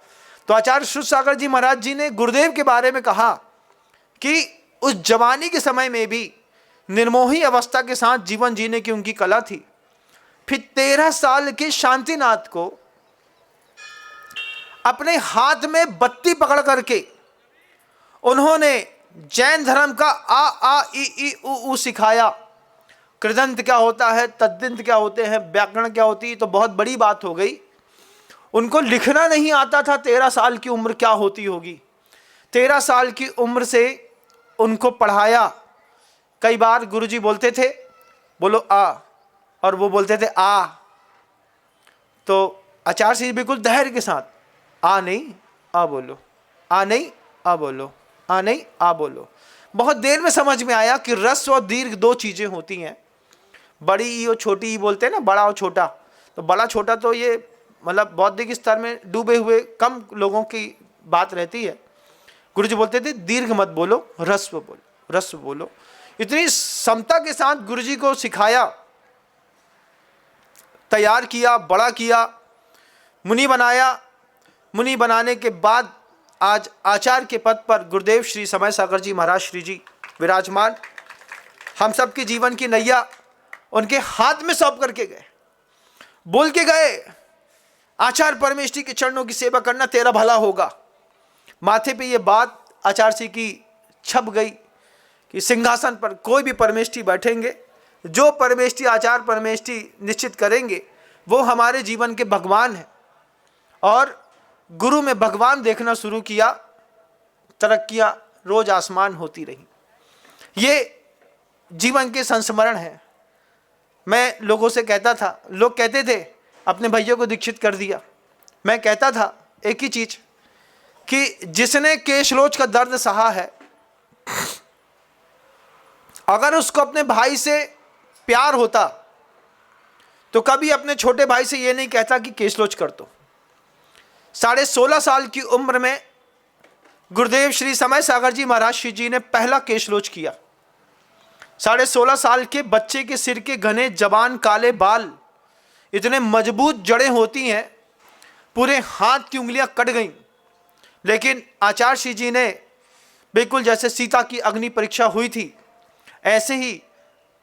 तो आचार्य शुद्ध सागर जी महाराज जी ने गुरुदेव के बारे में कहा कि उस जवानी के समय में भी निर्मोही अवस्था के साथ जीवन जीने की उनकी कला थी। फिर 13 साल के शांतिनाथ को अपने हाथ में बत्ती पकड़ करके उन्होंने जैन धर्म का आ इ ई उ सिखाया। कृदंत क्या होता है, तद्दिंत क्या होते हैं, व्याकरण क्या होती है, तो बहुत बड़ी बात हो गई। उनको लिखना नहीं आता था। 13 साल की उम्र क्या होती होगी। 13 साल की उम्र से उनको पढ़ाया। कई बार गुरुजी बोलते थे बोलो आ, और वो बोलते थे आ, तो आचार्य श्री बिल्कुल धैर्य के साथ आ नहीं आ बोलो, आ नहीं आ बोलो, आ नहीं आ बोलो। बहुत देर में समझ में आया कि रस्व और दीर्घ दो चीजें होती हैं। बड़ी ई और छोटी ई बोलते हैं ना, बड़ा और छोटा। तो बड़ा छोटा तो ये मतलब बौद्धिक स्तर में डूबे हुए कम लोगों की बात रहती है। गुरुजी बोलते थे दीर्घ मत बोलो, रस्व बोलो, रस्व बोलो। इतनी समता के साथ गुरुजी को सिखाया, तैयार किया, बड़ा किया, मुनि बनाया। मुनि बनाने के बाद आज आचार्य के पद पर गुरुदेव श्री समय सागर जी महाराज श्री जी विराजमान। हम सब के जीवन की नैया उनके हाथ में सौंप करके गए, बोल के गए आचार्य परमेष्ठी के चरणों की सेवा करना तेरा भला होगा। माथे पे ये बात आचार्य जी की छप गई कि सिंहासन पर कोई भी परमेष्ठी बैठेंगे, जो परमेष्ठी आचार्य परमेष्ठी निश्चित करेंगे वो हमारे जीवन के भगवान हैं। और गुरु में भगवान देखना शुरू किया, तरक्कियां रोज आसमान होती रही। ये जीवन के संस्मरण है। मैं लोगों से कहता था, लोग कहते थे अपने भैया को दीक्षित कर दिया। मैं कहता था एक ही चीज कि जिसने केशलोच का दर्द सहा है, अगर उसको अपने भाई से प्यार होता तो कभी अपने छोटे भाई से ये नहीं कहता कि केशलोच कर दो। 16.5 साल की उम्र में गुरुदेव श्री समय सागर जी महाराज श्री जी ने पहला केशलोच किया। 16.5 साल के बच्चे के सिर के घने जबान काले बाल, इतने मजबूत जड़ें होती हैं, पूरे हाथ की उंगलियां कट गईं। लेकिन आचार्य श्री जी ने बिल्कुल जैसे सीता की अग्नि परीक्षा हुई थी, ऐसे ही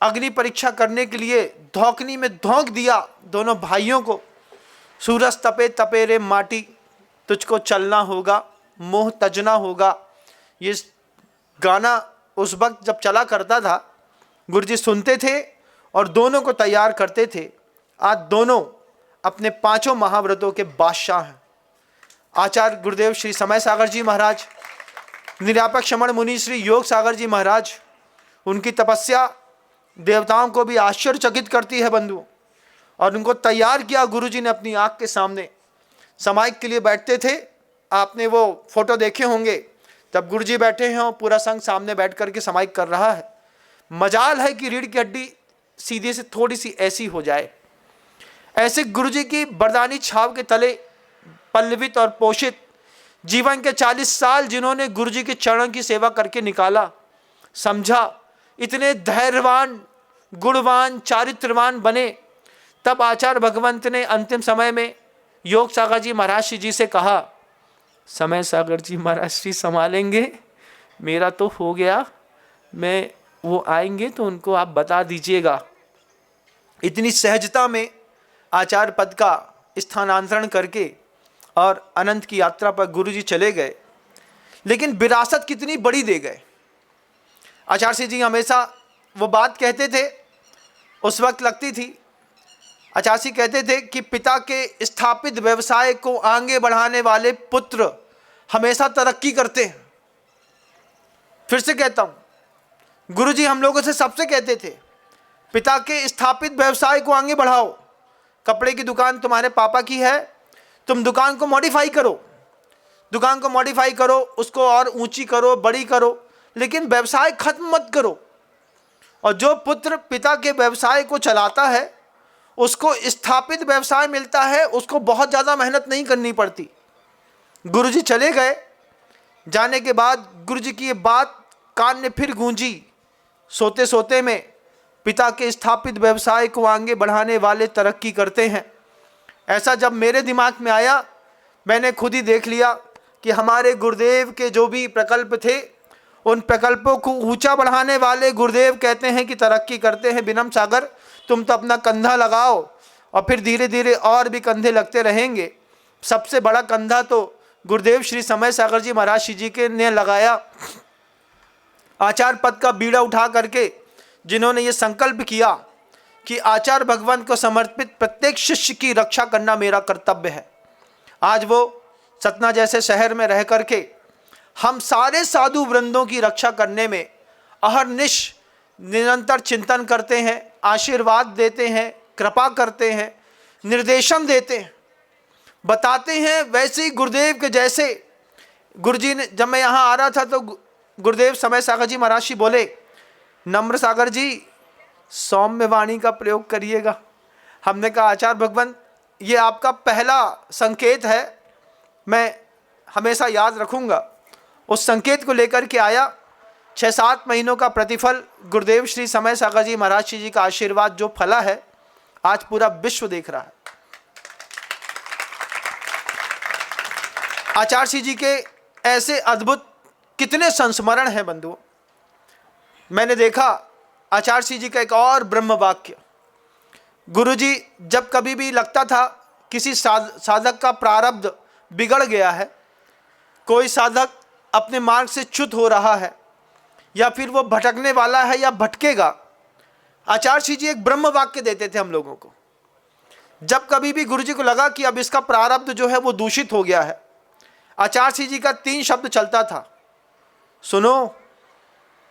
अग्नि परीक्षा करने के लिए धौकनी में धौंक दिया दोनों भाइयों को। सूरज तपे तपे रे माटी, तुझको चलना होगा, मोह तजना होगा। ये गाना उस वक्त जब चला करता था, गुरुजी सुनते थे और दोनों को तैयार करते थे। आज दोनों अपने 5 महाव्रतों के बादशाह हैं। आचार्य गुरुदेव श्री समय सागर जी महाराज, निरापक श्रमण मुनि श्री योग सागर जी महाराज, उनकी तपस्या देवताओं को भी आश्चर्यचकित करती है बंधुओं। और उनको तैयार किया गुरुजी ने अपनी आंख के सामने। समाइक के लिए बैठते थे, आपने वो फोटो देखे होंगे, तब गुरुजी बैठे हैं और पूरा संघ सामने बैठ करके समाइक कर रहा है। मजाल है कि रीढ़ की हड्डी सीधे से थोड़ी सी ऐसी हो जाए। ऐसे गुरुजी की बरदानी छाव के तले पल्लवित और पोषित जीवन के 40 साल जिन्होंने गुरुजी के चरणों की सेवा करके निकाला, समझा, इतने धैर्यवान, गुणवान, चारित्रवान बने। तब आचार्य भगवंत ने अंतिम समय में योग सागर जी महाराज श्री जी से कहा, समय सागर जी महाराज श्री संभालेंगे, मेरा तो हो गया, मैं वो आएंगे तो उनको आप बता दीजिएगा। इतनी सहजता में आचार्य पद का स्थानांतरण करके और अनंत की यात्रा पर गुरुजी चले गए। लेकिन विरासत कितनी बड़ी दे गए। आचार्य श्री जी हमेशा वो बात कहते थे, उस वक्त लगती थी। आचार्य श्री कहते थे कि पिता के स्थापित व्यवसाय को आगे बढ़ाने वाले पुत्र हमेशा तरक्की करते हैं। फिर से कहता हूं, गुरुजी हम लोगों से सबसे कहते थे, पिता के स्थापित व्यवसाय को आगे बढ़ाओ। कपड़े की दुकान तुम्हारे पापा की है, तुम दुकान को मॉडिफाई करो, दुकान को मॉडिफाई करो, उसको और ऊंची करो, बड़ी करो, लेकिन व्यवसाय खत्म मत करो। और जो पुत्र पिता के व्यवसाय को चलाता है, उसको स्थापित व्यवसाय मिलता है, उसको बहुत ज़्यादा मेहनत नहीं करनी पड़ती। गुरुजी चले गए, जाने के बाद गुरुजी की ये बात कान में फिर गूंजी। सोते सोते में पिता के स्थापित व्यवसाय को आगे बढ़ाने वाले तरक्की करते हैं। ऐसा जब मेरे दिमाग में आया, मैंने खुद ही देख लिया कि हमारे गुरुदेव के जो भी प्रकल्प थे, उन प्रकल्पों को ऊंचा बढ़ाने वाले गुरुदेव कहते हैं कि तरक्की करते हैं। विनम सागर, तुम तो अपना कंधा लगाओ, और फिर धीरे धीरे और भी कंधे लगते रहेंगे। सबसे बड़ा कंधा तो गुरुदेव श्री समय सागर जी महाराज जी के ने लगाया। आचार्य पद का बीड़ा उठा करके जिन्होंने ये संकल्प किया कि आचार्य भगवान को समर्पित प्रत्येक शिष्य की रक्षा करना मेरा कर्तव्य है। आज वो सतना जैसे शहर में रह करके हम सारे साधु वृंदों की रक्षा करने में अहर्निश निरंतर चिंतन करते हैं, आशीर्वाद देते हैं, कृपा करते हैं, निर्देशन देते हैं, बताते हैं। वैसे ही गुरुदेव के जैसे गुरुजी ने, जब मैं यहाँ आ रहा था तो गुरुदेव समय सागर जी महाराज जी बोले, नम्र सागर जी सौम्य वाणी का प्रयोग करिएगा। हमने कहा आचार्य भगवान ये आपका पहला संकेत है, मैं हमेशा याद रखूँगा। उस संकेत को लेकर के आया। 6-7 महीनों का प्रतिफल गुरुदेव श्री समय सागर जी महाराज जी का आशीर्वाद जो फला है, आज पूरा विश्व देख रहा है। आचार्य जी के ऐसे अद्भुत कितने संस्मरण हैं बंधुओं। मैंने देखा आचार्य जी का एक और ब्रह्म वाक्य, गुरुजी जब कभी भी लगता था किसी साधक का प्रारब्ध बिगड़ गया है, कोई साधक अपने मार्ग से च्युत हो रहा है, या फिर वो भटकने वाला है या भटकेगा, आचार्य जी एक ब्रह्म वाक्य देते थे हम लोगों को। जब कभी भी गुरुजी को लगा कि अब इसका प्रारब्ध जो है वो दूषित हो गया है, आचार्य जी का 3 शब्द चलता था, सुनो,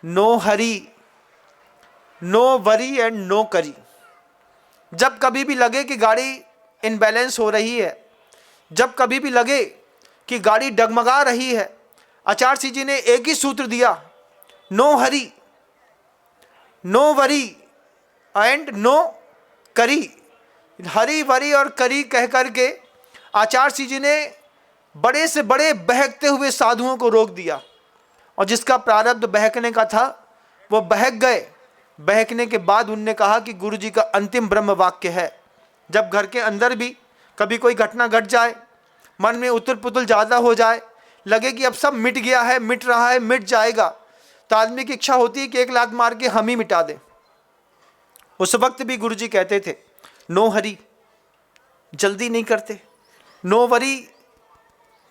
no hurry, no worry and no curry. जब कभी भी लगे कि गाड़ी इनबैलेंस हो रही है, जब कभी भी लगे कि गाड़ी डगमगा रही है, आचार्य जी ने एक ही सूत्र दिया, no hurry, no worry and no curry. Hurry worry और करी कह करके आचार्य जी ने बड़े से बड़े बहकते हुए साधुओं को रोक दिया, और जिसका प्रारब्ध बहकने का था वो बहक गए। बहकने के बाद उनने कहा कि गुरुजी का अंतिम ब्रह्म वाक्य है, जब घर के अंदर भी कभी कोई घटना घट जाए, मन में उतल पुतल ज़्यादा हो जाए, लगे कि अब सब मिट गया है, मिट रहा है, मिट जाएगा, तो आदमी की इच्छा होती है कि एक लात मार के हम ही मिटा दें। उस वक्त भी गुरुजी कहते थे, नो हरी, जल्दी नहीं करते, नो वरी,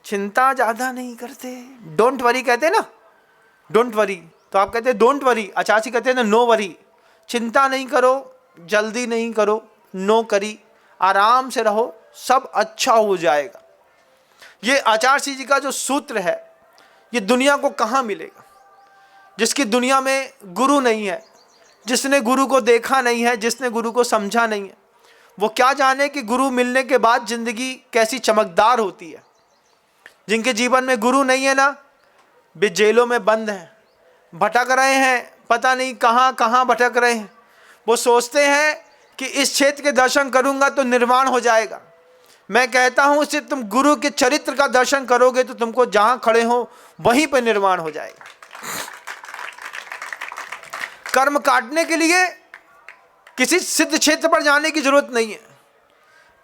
चिंता ज़्यादा नहीं करते, डोंट वरी कहते ना, डोंट वरी, तो आप कहते हैं डोंट वरी, आचार्य कहते हैं ना नो वरी, चिंता नहीं करो, जल्दी नहीं करो, नो करी, आराम से रहो, सब अच्छा हो जाएगा। ये आचार्य जी का जो सूत्र है, ये दुनिया को कहाँ मिलेगा? जिसकी दुनिया में गुरु नहीं है, जिसने गुरु को देखा नहीं है, जिसने गुरु को समझा नहीं है, वो क्या जाने कि गुरु मिलने के बाद जिंदगी कैसी चमकदार होती है। जिनके जीवन में गुरु नहीं है ना, वे जेलों में बंद हैं, भटक रहे हैं, पता नहीं कहाँ कहाँ भटक रहे हैं। वो सोचते हैं कि इस क्षेत्र के दर्शन करूँगा तो निर्वाण हो जाएगा। मैं कहता हूँ सिर्फ तुम गुरु के चरित्र का दर्शन करोगे तो तुमको जहाँ खड़े हो वहीं पर निर्वाण हो जाएगा। कर्म काटने के लिए किसी सिद्ध क्षेत्र पर जाने की जरूरत नहीं है।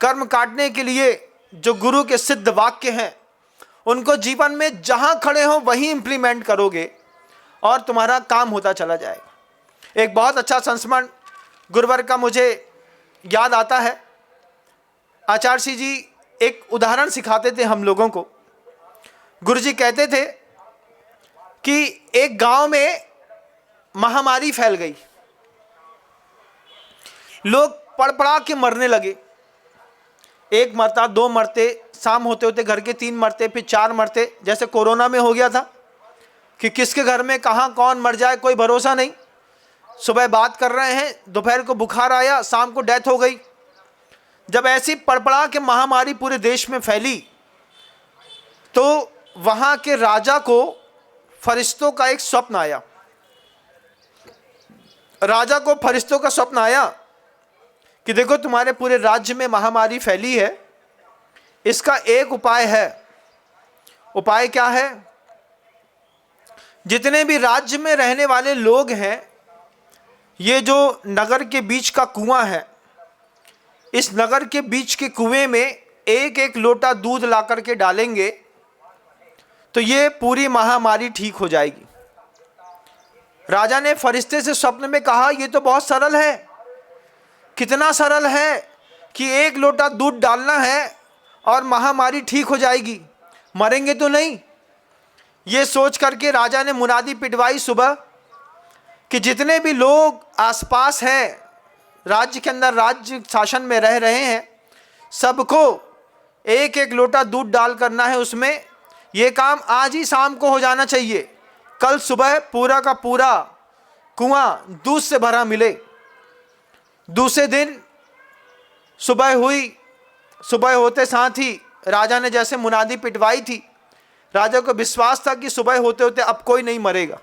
कर्म काटने के लिए जो गुरु के सिद्ध वाक्य हैं, उनको जीवन में जहां खड़े हो वहीं इंप्लीमेंट करोगे और तुम्हारा काम होता चला जाएगा। एक बहुत अच्छा संस्मरण गुरुवर का मुझे याद आता है। आचार्य जी एक उदाहरण सिखाते थे हम लोगों को। गुरुजी कहते थे कि एक गांव में महामारी फैल गई, लोग पड़पड़ा के मरने लगे। एक मरता, 2 मरते, शाम होते होते घर के 3 मरते, फिर 4 मरते। जैसे कोरोना में हो गया था कि किसके घर में कहाँ कौन मर जाए कोई भरोसा नहीं। सुबह बात कर रहे हैं, दोपहर को बुखार आया, शाम को डेथ हो गई। जब ऐसी पड़पड़ा के महामारी पूरे देश में फैली तो वहाँ के राजा को फरिश्तों का एक स्वप्न आया। राजा को फरिश्तों का स्वप्न आया कि देखो तुम्हारे पूरे राज्य में महामारी फैली है, इसका एक उपाय है। उपाय क्या है? जितने भी राज्य में रहने वाले लोग हैं, ये जो नगर के बीच का कुआं है, इस नगर के बीच के कुएं में एक एक लोटा दूध ला करके डालेंगे तो ये पूरी महामारी ठीक हो जाएगी। राजा ने फरिश्ते से स्वप्न में कहा, ये तो बहुत सरल है, कितना सरल है कि एक लोटा दूध डालना है और महामारी ठीक हो जाएगी, मरेंगे तो नहीं। ये सोच करके राजा ने मुनादी पिटवाई सुबह कि जितने भी लोग आसपास हैं, राज्य के अंदर राज्य शासन में रह रहे हैं, सबको एक एक लोटा दूध डाल करना है उसमें। ये काम आज ही शाम को हो जाना चाहिए, कल सुबह पूरा का पूरा कुआं दूध से भरा मिले। दूसरे दिन सुबह हुई, सुबह होते साथ ही राजा ने जैसे मुनादी पिटवाई थी, राजा को विश्वास था कि सुबह होते होते अब कोई नहीं मरेगा।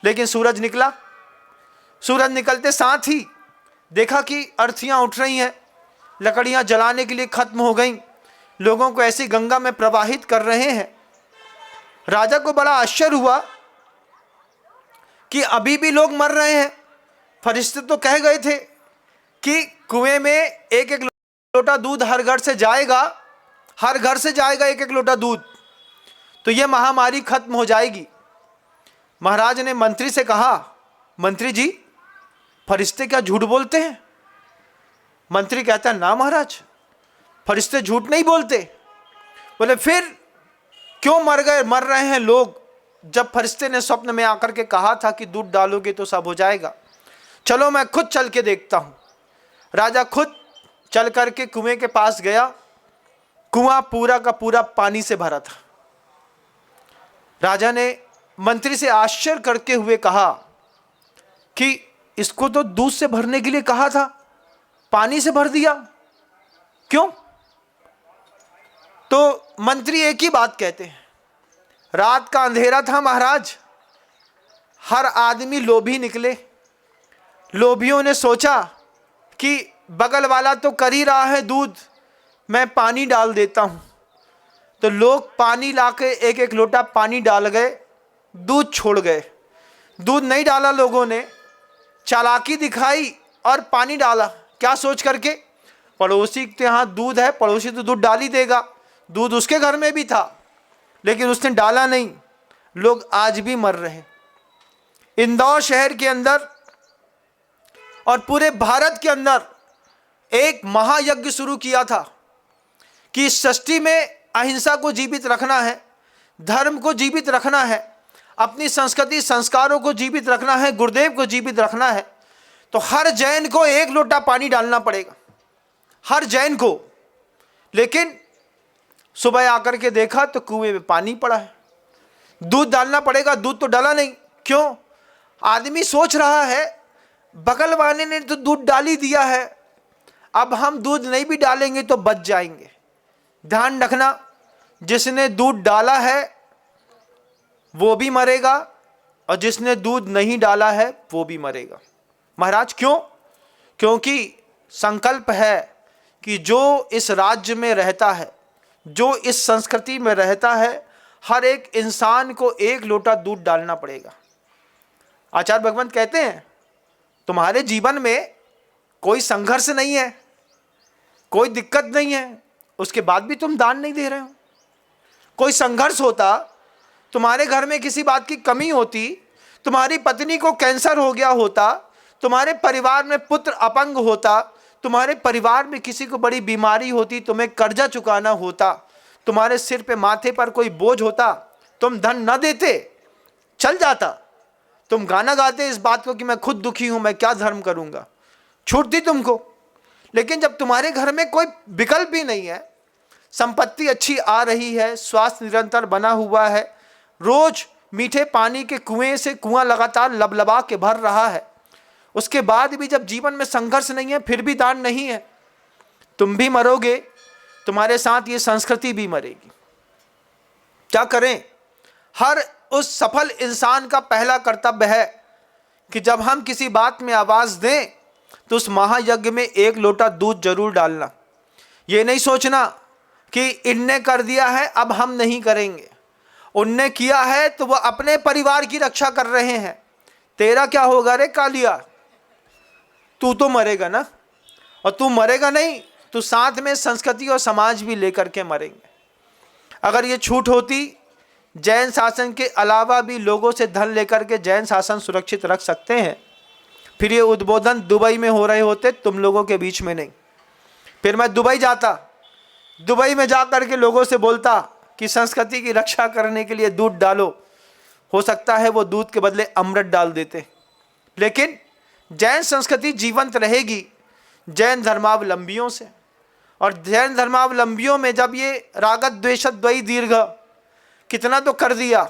लेकिन सूरज निकला, सूरज निकलते साथ ही देखा कि अर्थियां उठ रही हैं, लकड़ियां जलाने के लिए खत्म हो गईं, लोगों को ऐसी गंगा में प्रवाहित कर रहे हैं। राजा को बड़ा आश्चर्य हुआ कि अभी भी लोग मर रहे हैं। फरिश्ते तो कह गए थे कि कुएं में एक एक लोटा दूध हर घर से जाएगा, हर घर से जाएगा एक एक लोटा दूध, तो यह महामारी खत्म हो जाएगी। महाराज ने मंत्री से कहा, मंत्री जी फरिश्ते क्या झूठ बोलते हैं? मंत्री कहता है, ना महाराज, फरिश्ते झूठ नहीं बोलते। बोले फिर क्यों मर रहे हैं लोग, जब फरिश्ते ने स्वप्न में आकर के कहा था कि दूध डालोगे तो सब हो जाएगा। चलो मैं खुद चल के देखता हूं। राजा खुद चल करके कुएं के पास गया। कुआं पूरा का पूरा पानी से भरा था। राजा ने मंत्री से आश्चर्य करते हुए कहा कि इसको तो दूध से भरने के लिए कहा था, पानी से भर दिया, क्यों? तो मंत्री एक ही बात कहते हैं, रात का अंधेरा था महाराज, हर आदमी लोभी निकले। लोभियों ने सोचा कि बगल वाला तो कर ही रहा है दूध, मैं पानी डाल देता हूं। तो लोग पानी लाके एक एक लोटा पानी डाल गए, दूध छोड़ गए। दूध नहीं डाला लोगों ने, चालाकी दिखाई और पानी डाला। क्या सोच करके? पड़ोसी के यहाँ दूध है, पड़ोसी तो दूध डाल ही देगा। दूध उसके घर में भी था, लेकिन उसने डाला नहीं। लोग आज भी मर रहे हैं। इंदौर शहर के अंदर और पूरे भारत के अंदर एक महायज्ञ शुरू किया था कि इस सृष्टि में अहिंसा को जीवित रखना है, धर्म को जीवित रखना है, अपनी संस्कृति संस्कारों को जीवित रखना है, गुरुदेव को जीवित रखना है। तो हर जैन को एक लोटा पानी डालना पड़ेगा, हर जैन को। लेकिन सुबह आकर के देखा तो कुएं में पानी पड़ा है। दूध डालना पड़ेगा, दूध तो डाला नहीं। क्यों? आदमी सोच रहा है बगल वाले ने तो दूध डाल ही दिया है, अब हम दूध नहीं भी डालेंगे तो बच जाएंगे। ध्यान रखना, जिसने दूध डाला है वो भी मरेगा और जिसने दूध नहीं डाला है वो भी मरेगा। महाराज क्यों? क्योंकि संकल्प है कि जो इस राज्य में रहता है, जो इस संस्कृति में रहता है, हर एक इंसान को एक लोटा दूध डालना पड़ेगा। आचार्य भगवंत कहते हैं, तुम्हारे जीवन में कोई संघर्ष नहीं है, कोई दिक्कत नहीं है, उसके बाद भी तुम दान नहीं दे रहे हो। कोई संघर्ष होता, तुम्हारे घर में किसी बात की कमी होती, तुम्हारी पत्नी को कैंसर हो गया होता, तुम्हारे परिवार में पुत्र अपंग होता, तुम्हारे परिवार में किसी को बड़ी बीमारी होती, तुम्हें कर्जा चुकाना होता, तुम्हारे सिर पे माथे पर कोई बोझ होता, तुम धन न देते, चल जाता। तुम गाना गाते इस बात को कि मैं खुद दुखी हूं, मैं क्या धर्म करूंगा, छूटती तुमको। लेकिन जब तुम्हारे घर में कोई विकल्प ही नहीं है, संपत्ति अच्छी आ रही है, स्वास्थ्य निरंतर बना हुआ है, रोज मीठे पानी के कुएं से कुआं लगातार लबलबा के भर रहा है, उसके बाद भी जब जीवन में संघर्ष नहीं है, फिर भी दान नहीं है, तुम भी मरोगे, तुम्हारे साथ ये संस्कृति भी मरेगी। क्या करें? हर उस सफल इंसान का पहला कर्तव्य है कि जब हम किसी बात में आवाज दें तो उस महायज्ञ में एक लोटा दूध जरूर डालना। ये नहीं सोचना कि इनने कर दिया है अब हम नहीं करेंगे, उनने किया है तो वह अपने परिवार की रक्षा कर रहे हैं, तेरा क्या होगा रे कालिया, तू तो मरेगा ना। और तू मरेगा नहीं तो साथ में संस्कृति और समाज भी लेकर के मरेंगे। अगर ये छूट होती, जैन शासन के अलावा भी लोगों से धन लेकर के जैन शासन सुरक्षित रख सकते हैं, फिर ये उद्बोधन दुबई में हो रहे होते, तुम लोगों के बीच में नहीं। फिर मैं दुबई जाता, दुबई में जा कर के लोगों से बोलता कि संस्कृति की रक्षा करने के लिए दूध डालो। हो सकता है वो दूध के बदले अमृत डाल देते। लेकिन जैन संस्कृति जीवंत रहेगी जैन धर्मावलंबियों से। और जैन धर्मावलंबियों में जब ये रागत द्वेषत द्वई दीर्घ कितना तो कर दिया,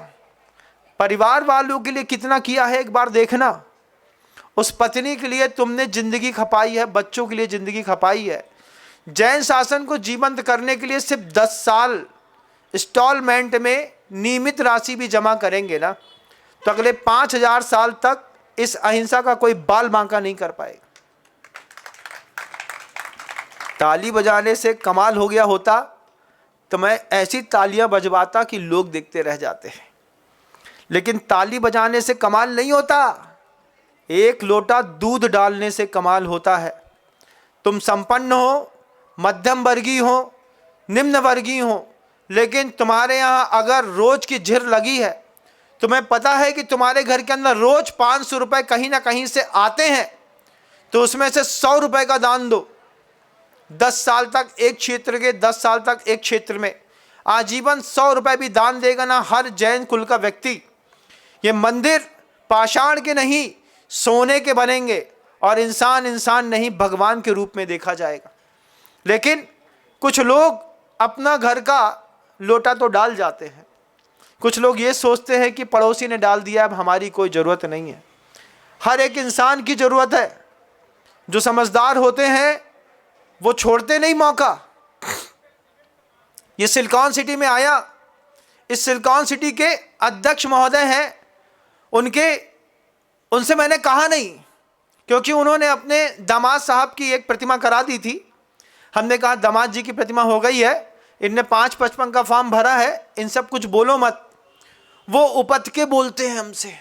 परिवार वालों के लिए कितना किया है एक बार देखना। उस पत्नी के लिए तुमने जिंदगी खपाई है, बच्चों के लिए जिंदगी खपाई है। जैन शासन को जीवंत करने के लिए सिर्फ 10 साल इंस्टॉलमेंट में नियमित राशि भी जमा करेंगे ना, तो अगले 5000 साल तक इस अहिंसा का कोई बाल बांका नहीं कर पाएगा। ताली बजाने से कमाल हो गया होता तो मैं ऐसी तालियां बजवाता कि लोग देखते रह जाते हैं। लेकिन ताली बजाने से कमाल नहीं होता, एक लोटा दूध डालने से कमाल होता है। तुम संपन्न हो, मध्यम वर्गीय हो, निम्न वर्गीय हो, लेकिन तुम्हारे यहाँ अगर रोज की झिर लगी है, तुम्हें पता है कि तुम्हारे घर के अंदर रोज 500 रुपये कहीं ना कहीं से आते हैं, तो उसमें से 100 रुपये का दान दो। 10 साल तक एक क्षेत्र के, 10 साल तक एक क्षेत्र में आजीवन 100 रुपये भी दान देगा ना हर जैन कुल का व्यक्ति, ये मंदिर पाषाण के नहीं सोने के बनेंगे और इंसान इंसान नहीं भगवान के रूप में देखा जाएगा। लेकिन कुछ लोग अपना घर का लोटा तो डाल जाते हैं, कुछ लोग ये सोचते हैं कि पड़ोसी ने डाल दिया, अब हमारी कोई ज़रूरत नहीं है। हर एक इंसान की ज़रूरत है। जो समझदार होते हैं वो छोड़ते नहीं मौका। ये सिलिकॉन सिटी में आया, इस सिलिकॉन सिटी के अध्यक्ष महोदय हैं, उनसे मैंने कहा नहीं, क्योंकि उन्होंने अपने दामाद साहब की एक प्रतिमा करा दी थी। हमने कहा दामाद जी की प्रतिमा हो गई है, इनने 555 का फॉर्म भरा है, इन सब कुछ बोलो मत। वो उपत के बोलते हैं हमसे,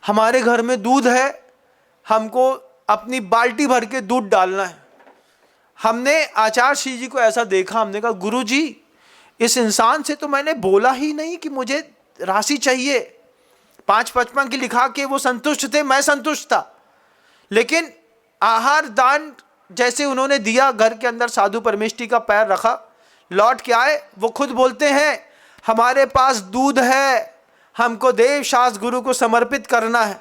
हमारे घर में दूध है, हमको अपनी बाल्टी भर के दूध डालना है। हमने आचार्य श्री जी को ऐसा देखा, हमने कहा गुरु जी इस इंसान से तो मैंने बोला ही नहीं कि मुझे राशि चाहिए। 555 की लिखा के वो संतुष्ट थे, मैं संतुष्ट था। लेकिन आहार दान जैसे उन्होंने दिया, घर के अंदर साधु परमेष्ठी का पैर रखा, लौट के आए, वो खुद बोलते हैं हमारे पास दूध है, हमको देव शास्त्र गुरु को समर्पित करना है।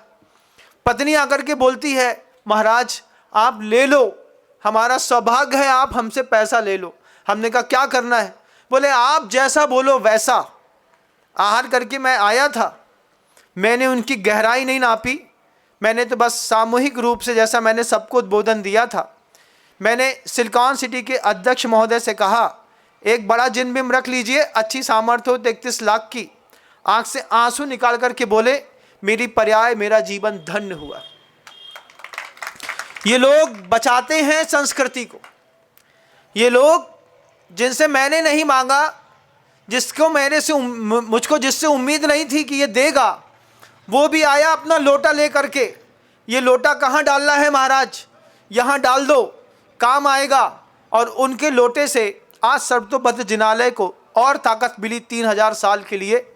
पत्नी आकर के बोलती है महाराज आप ले लो, हमारा सौभाग्य है, आप हमसे पैसा ले लो। हमने कहा क्या करना है? बोले आप जैसा बोलो वैसा। आहार करके मैं आया था, मैंने उनकी गहराई नहीं नापी, मैंने तो बस सामूहिक रूप से जैसा मैंने सबको उद्बोधन दिया था। मैंने सिलिकॉन सिटी के अध्यक्ष महोदय से कहा एक बड़ा जिन बिम रख लीजिए, अच्छी सामर्थ्य हो 33 लाख की। आंख से आंसू निकाल करके बोले मेरी पर्याय मेरा जीवन धन्य हुआ। ये लोग बचाते हैं संस्कृति को। ये लोग जिनसे मैंने नहीं मांगा, जिसको मुझको जिससे उम्मीद नहीं थी कि ये देगा, वो भी आया अपना लोटा ले करके। ये लोटा कहाँ डालना है महाराज, यहाँ डाल दो, काम आएगा। और उनके लोटे से आज सर्वतोभद्र जिनालय को और ताकत मिली 3000 साल के लिए।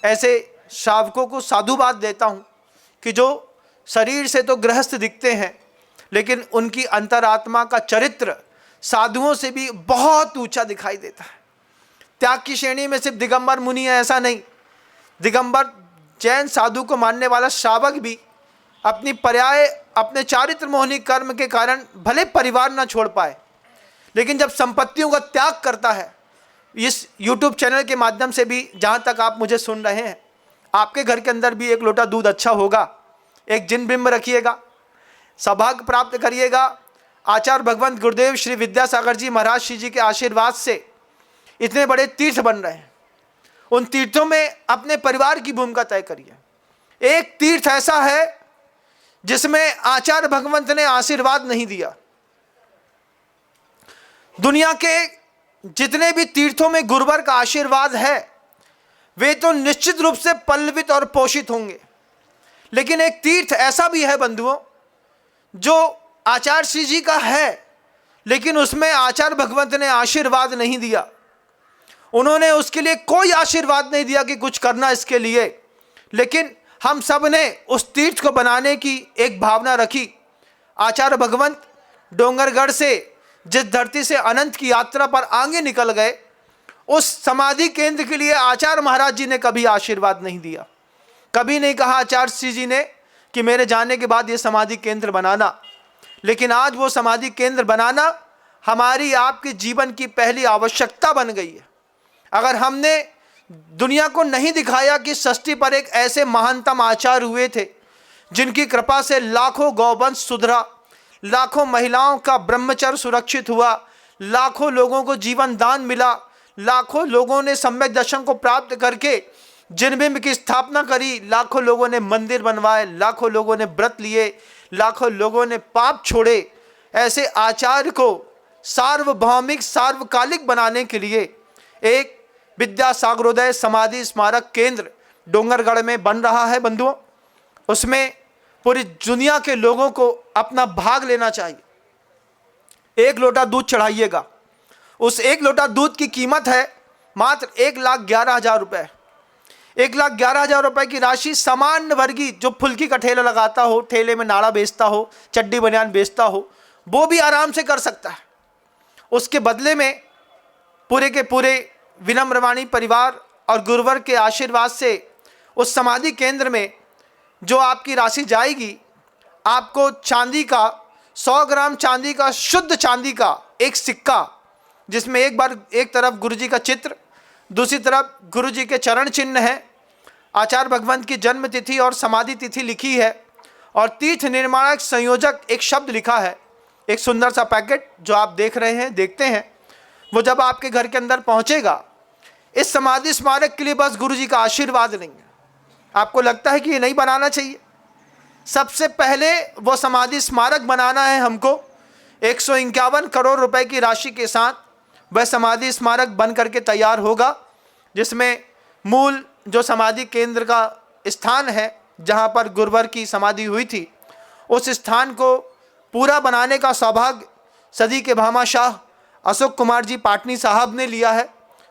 ऐसे श्रावकों को साधुवाद देता हूँ कि जो शरीर से तो गृहस्थ दिखते हैं, लेकिन उनकी अंतरात्मा का चरित्र साधुओं से भी बहुत ऊंचा दिखाई देता है। त्याग की श्रेणी में सिर्फ दिगंबर मुनि है ऐसा नहीं, दिगंबर जैन साधु को मानने वाला श्रावक भी अपनी पर्याय अपने चारित्र मोहनी कर्म के कारण भले परिवार ना छोड़ पाए, लेकिन जब संपत्तियों का त्याग करता है, इस YouTube चैनल के माध्यम से भी जहाँ तक आप मुझे सुन रहे हैं, आपके घर के अंदर भी एक लोटा दूध अच्छा होगा, एक जिन बिंब रखिएगा, सौभाग्य प्राप्त करिएगा। आचार्य भगवंत गुरुदेव श्री विद्यासागर जी महाराज श्री जी के आशीर्वाद से इतने बड़े तीर्थ बन रहे हैं। उन तीर्थों में अपने परिवार की भूमिका तय करिए। एक तीर्थ ऐसा है जिसमें आचार्य भगवंत ने आशीर्वाद नहीं दिया। दुनिया के जितने भी तीर्थों में गुरुवर का आशीर्वाद है वे तो निश्चित रूप से पल्लवित और पोषित होंगे, लेकिन एक तीर्थ ऐसा भी है बंधुओं जो आचार्य श्री जी का है, लेकिन उसमें आचार्य भगवंत ने आशीर्वाद नहीं दिया। उन्होंने उसके लिए कोई आशीर्वाद नहीं दिया कि कुछ करना इसके लिए, लेकिन हम सब ने उस तीर्थ को बनाने की एक भावना रखी। आचार्य भगवंत डोंगरगढ़ से जिस धरती से अनंत की यात्रा पर आगे निकल गए, उस समाधि केंद्र के लिए आचार्य महाराज जी ने कभी आशीर्वाद नहीं दिया। कभी नहीं कहा आचार्य जी ने कि मेरे जाने के बाद ये समाधि केंद्र बनाना। लेकिन आज वो समाधि केंद्र बनाना हमारी आपके जीवन की पहली आवश्यकता बन गई है। अगर हमने दुनिया को नहीं दिखाया कि सृष्टि पर एक ऐसे महानतम आचार्य हुए थे जिनकी कृपा से लाखों गौवंश सुधरा, लाखों महिलाओं का ब्रह्मचर्य सुरक्षित हुआ, लाखों लोगों को जीवन दान मिला, लाखों लोगों ने सम्यक दर्शन को प्राप्त करके जिनबिंब की स्थापना करी, लाखों लोगों ने मंदिर बनवाए, लाखों लोगों ने व्रत लिए, लाखों लोगों ने पाप छोड़े। ऐसे आचार्य को सार्वभौमिक सार्वकालिक बनाने के लिए एक विद्यासागरोदय समाधि स्मारक केंद्र डोंगरगढ़ में बन रहा है बंधुओं। उसमें पूरी दुनिया के लोगों को अपना भाग लेना चाहिए। 1 लोटा दूध चढ़ाइएगा। उस 1 लोटा दूध की कीमत है मात्र 1,11,000 रुपये। 1,11,000 रुपये की राशि सामान्य वर्गीय जो फुल्की का ठेला लगाता हो, ठेले में नाड़ा बेचता हो, चड्डी बनियान बेचता हो, वो भी आराम से कर सकता है। उसके बदले में पूरे के पूरे विनम्रवाणी परिवार और गुरुवर के आशीर्वाद से उस समाधि केंद्र में जो आपकी राशि जाएगी, आपको चांदी का 100 ग्राम चांदी का शुद्ध चांदी का एक सिक्का, जिसमें एक तरफ गुरुजी का चित्र, दूसरी तरफ गुरुजी के चरण चिन्ह है, आचार्य भगवंत की जन्म तिथि और समाधि तिथि लिखी है, और तीर्थ निर्माणक संयोजक एक शब्द लिखा है। एक सुंदर सा पैकेट जो आप देख रहे हैं, देखते हैं, वो जब आपके घर के अंदर पहुंचेगा, इस समाधि स्मारक के लिए बस गुरुजी का आशीर्वाद नहीं है। आपको लगता है कि ये नहीं बनाना चाहिए? सबसे पहले वो समाधि स्मारक बनाना है हमको। 151 करोड़ रुपए की राशि के साथ वह समाधि स्मारक बन करके तैयार होगा, जिसमें मूल जो समाधि केंद्र का स्थान है जहाँ पर गुरुवर की समाधि हुई थी, उस स्थान को पूरा बनाने का सौभाग्य सदी के भामाशाह अशोक कुमार जी पाटनी साहब ने लिया है।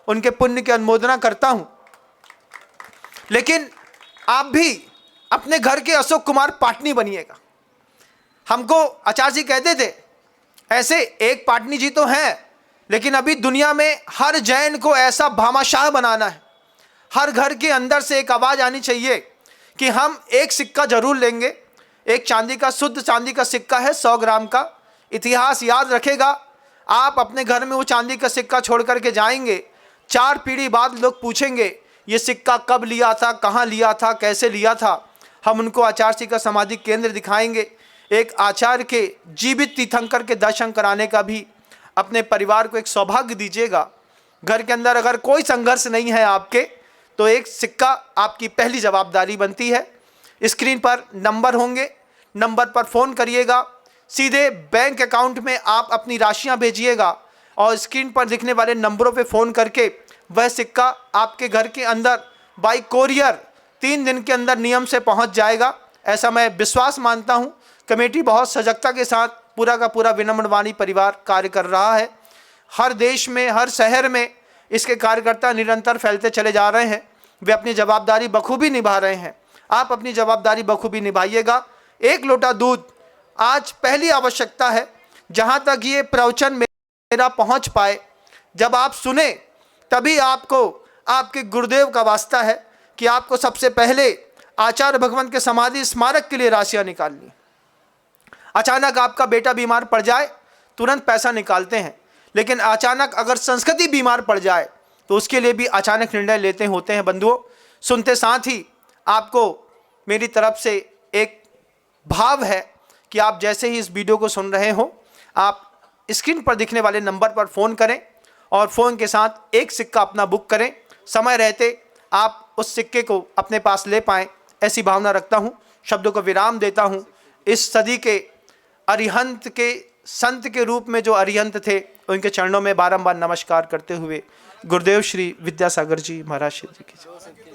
उनके पुण्य की अनुमोदना करता हूँ। लेकिन आप भी अपने घर के अशोक कुमार पाटनी बनिएगा। हमको आचार्य जी कहते थे, ऐसे एक पाटनी जी तो हैं, लेकिन अभी दुनिया में हर जैन को ऐसा भामाशाह बनाना है। हर घर के अंदर से एक आवाज़ आनी चाहिए कि हम एक सिक्का जरूर लेंगे। एक चांदी का, शुद्ध चांदी का सिक्का है 100 ग्राम का। इतिहास याद रखेगा। आप अपने घर में वो चांदी का सिक्का छोड़ करके जाएंगे, 4 पीढ़ी बाद लोग पूछेंगे ये सिक्का कब लिया था, कहाँ लिया था, कैसे लिया था। हम उनको आचार्य जी का समाधि केंद्र दिखाएंगे। एक आचार्य के जीवित तीर्थंकर के दर्शन कराने का भी अपने परिवार को एक सौभाग्य दीजिएगा। घर के अंदर अगर कोई संघर्ष नहीं है आपके, तो एक सिक्का आपकी पहली जवाबदारी बनती है। स्क्रीन पर नंबर होंगे, नंबर पर फ़ोन करिएगा, सीधे बैंक अकाउंट में आप अपनी राशियां भेजिएगा और स्क्रीन पर दिखने वाले नंबरों पे फ़ोन करके वह सिक्का आपके घर के अंदर बाई कोरियर 3 दिन के अंदर नियम से पहुंच जाएगा। ऐसा मैं विश्वास मानता हूं। कमेटी बहुत सजगता के साथ पूरा का पूरा विनम्रवाणी परिवार कार्य कर रहा है। हर देश में, हर शहर में इसके कार्यकर्ता निरंतर फैलते चले जा रहे हैं। वे अपनी जवाबदारी बखूबी निभा रहे हैं। आप अपनी जवाबदारी बखूबी निभाइएगा। 1 लोटा दूध आज पहली आवश्यकता है। जहाँ तक ये प्रवचन मेरा पहुँच पाए, जब आप सुने, तभी आपको आपके गुरुदेव का वास्ता है कि आपको सबसे पहले आचार्य भगवंत के समाधि स्मारक के लिए राशियाँ निकालनी। अचानक आपका बेटा बीमार पड़ जाए, तुरंत पैसा निकालते हैं, लेकिन अचानक अगर संस्कृति बीमार पड़ जाए तो उसके लिए भी अचानक निर्णय लेते होते हैं बंधुओं। सुनते साथ ही आपको मेरी तरफ से एक भाव है कि आप जैसे ही इस वीडियो को सुन रहे हो, आप स्क्रीन पर दिखने वाले नंबर पर फ़ोन करें और फ़ोन के साथ एक सिक्का अपना बुक करें। समय रहते आप उस सिक्के को अपने पास ले पाएँ, ऐसी भावना रखता हूँ। शब्दों को विराम देता हूँ। इस सदी के अरिहंत के संत के रूप में जो अरिहंत थे, उनके चरणों में बारंबार नमस्कार करते हुए गुरुदेव श्री विद्यासागर जी महाराज जी की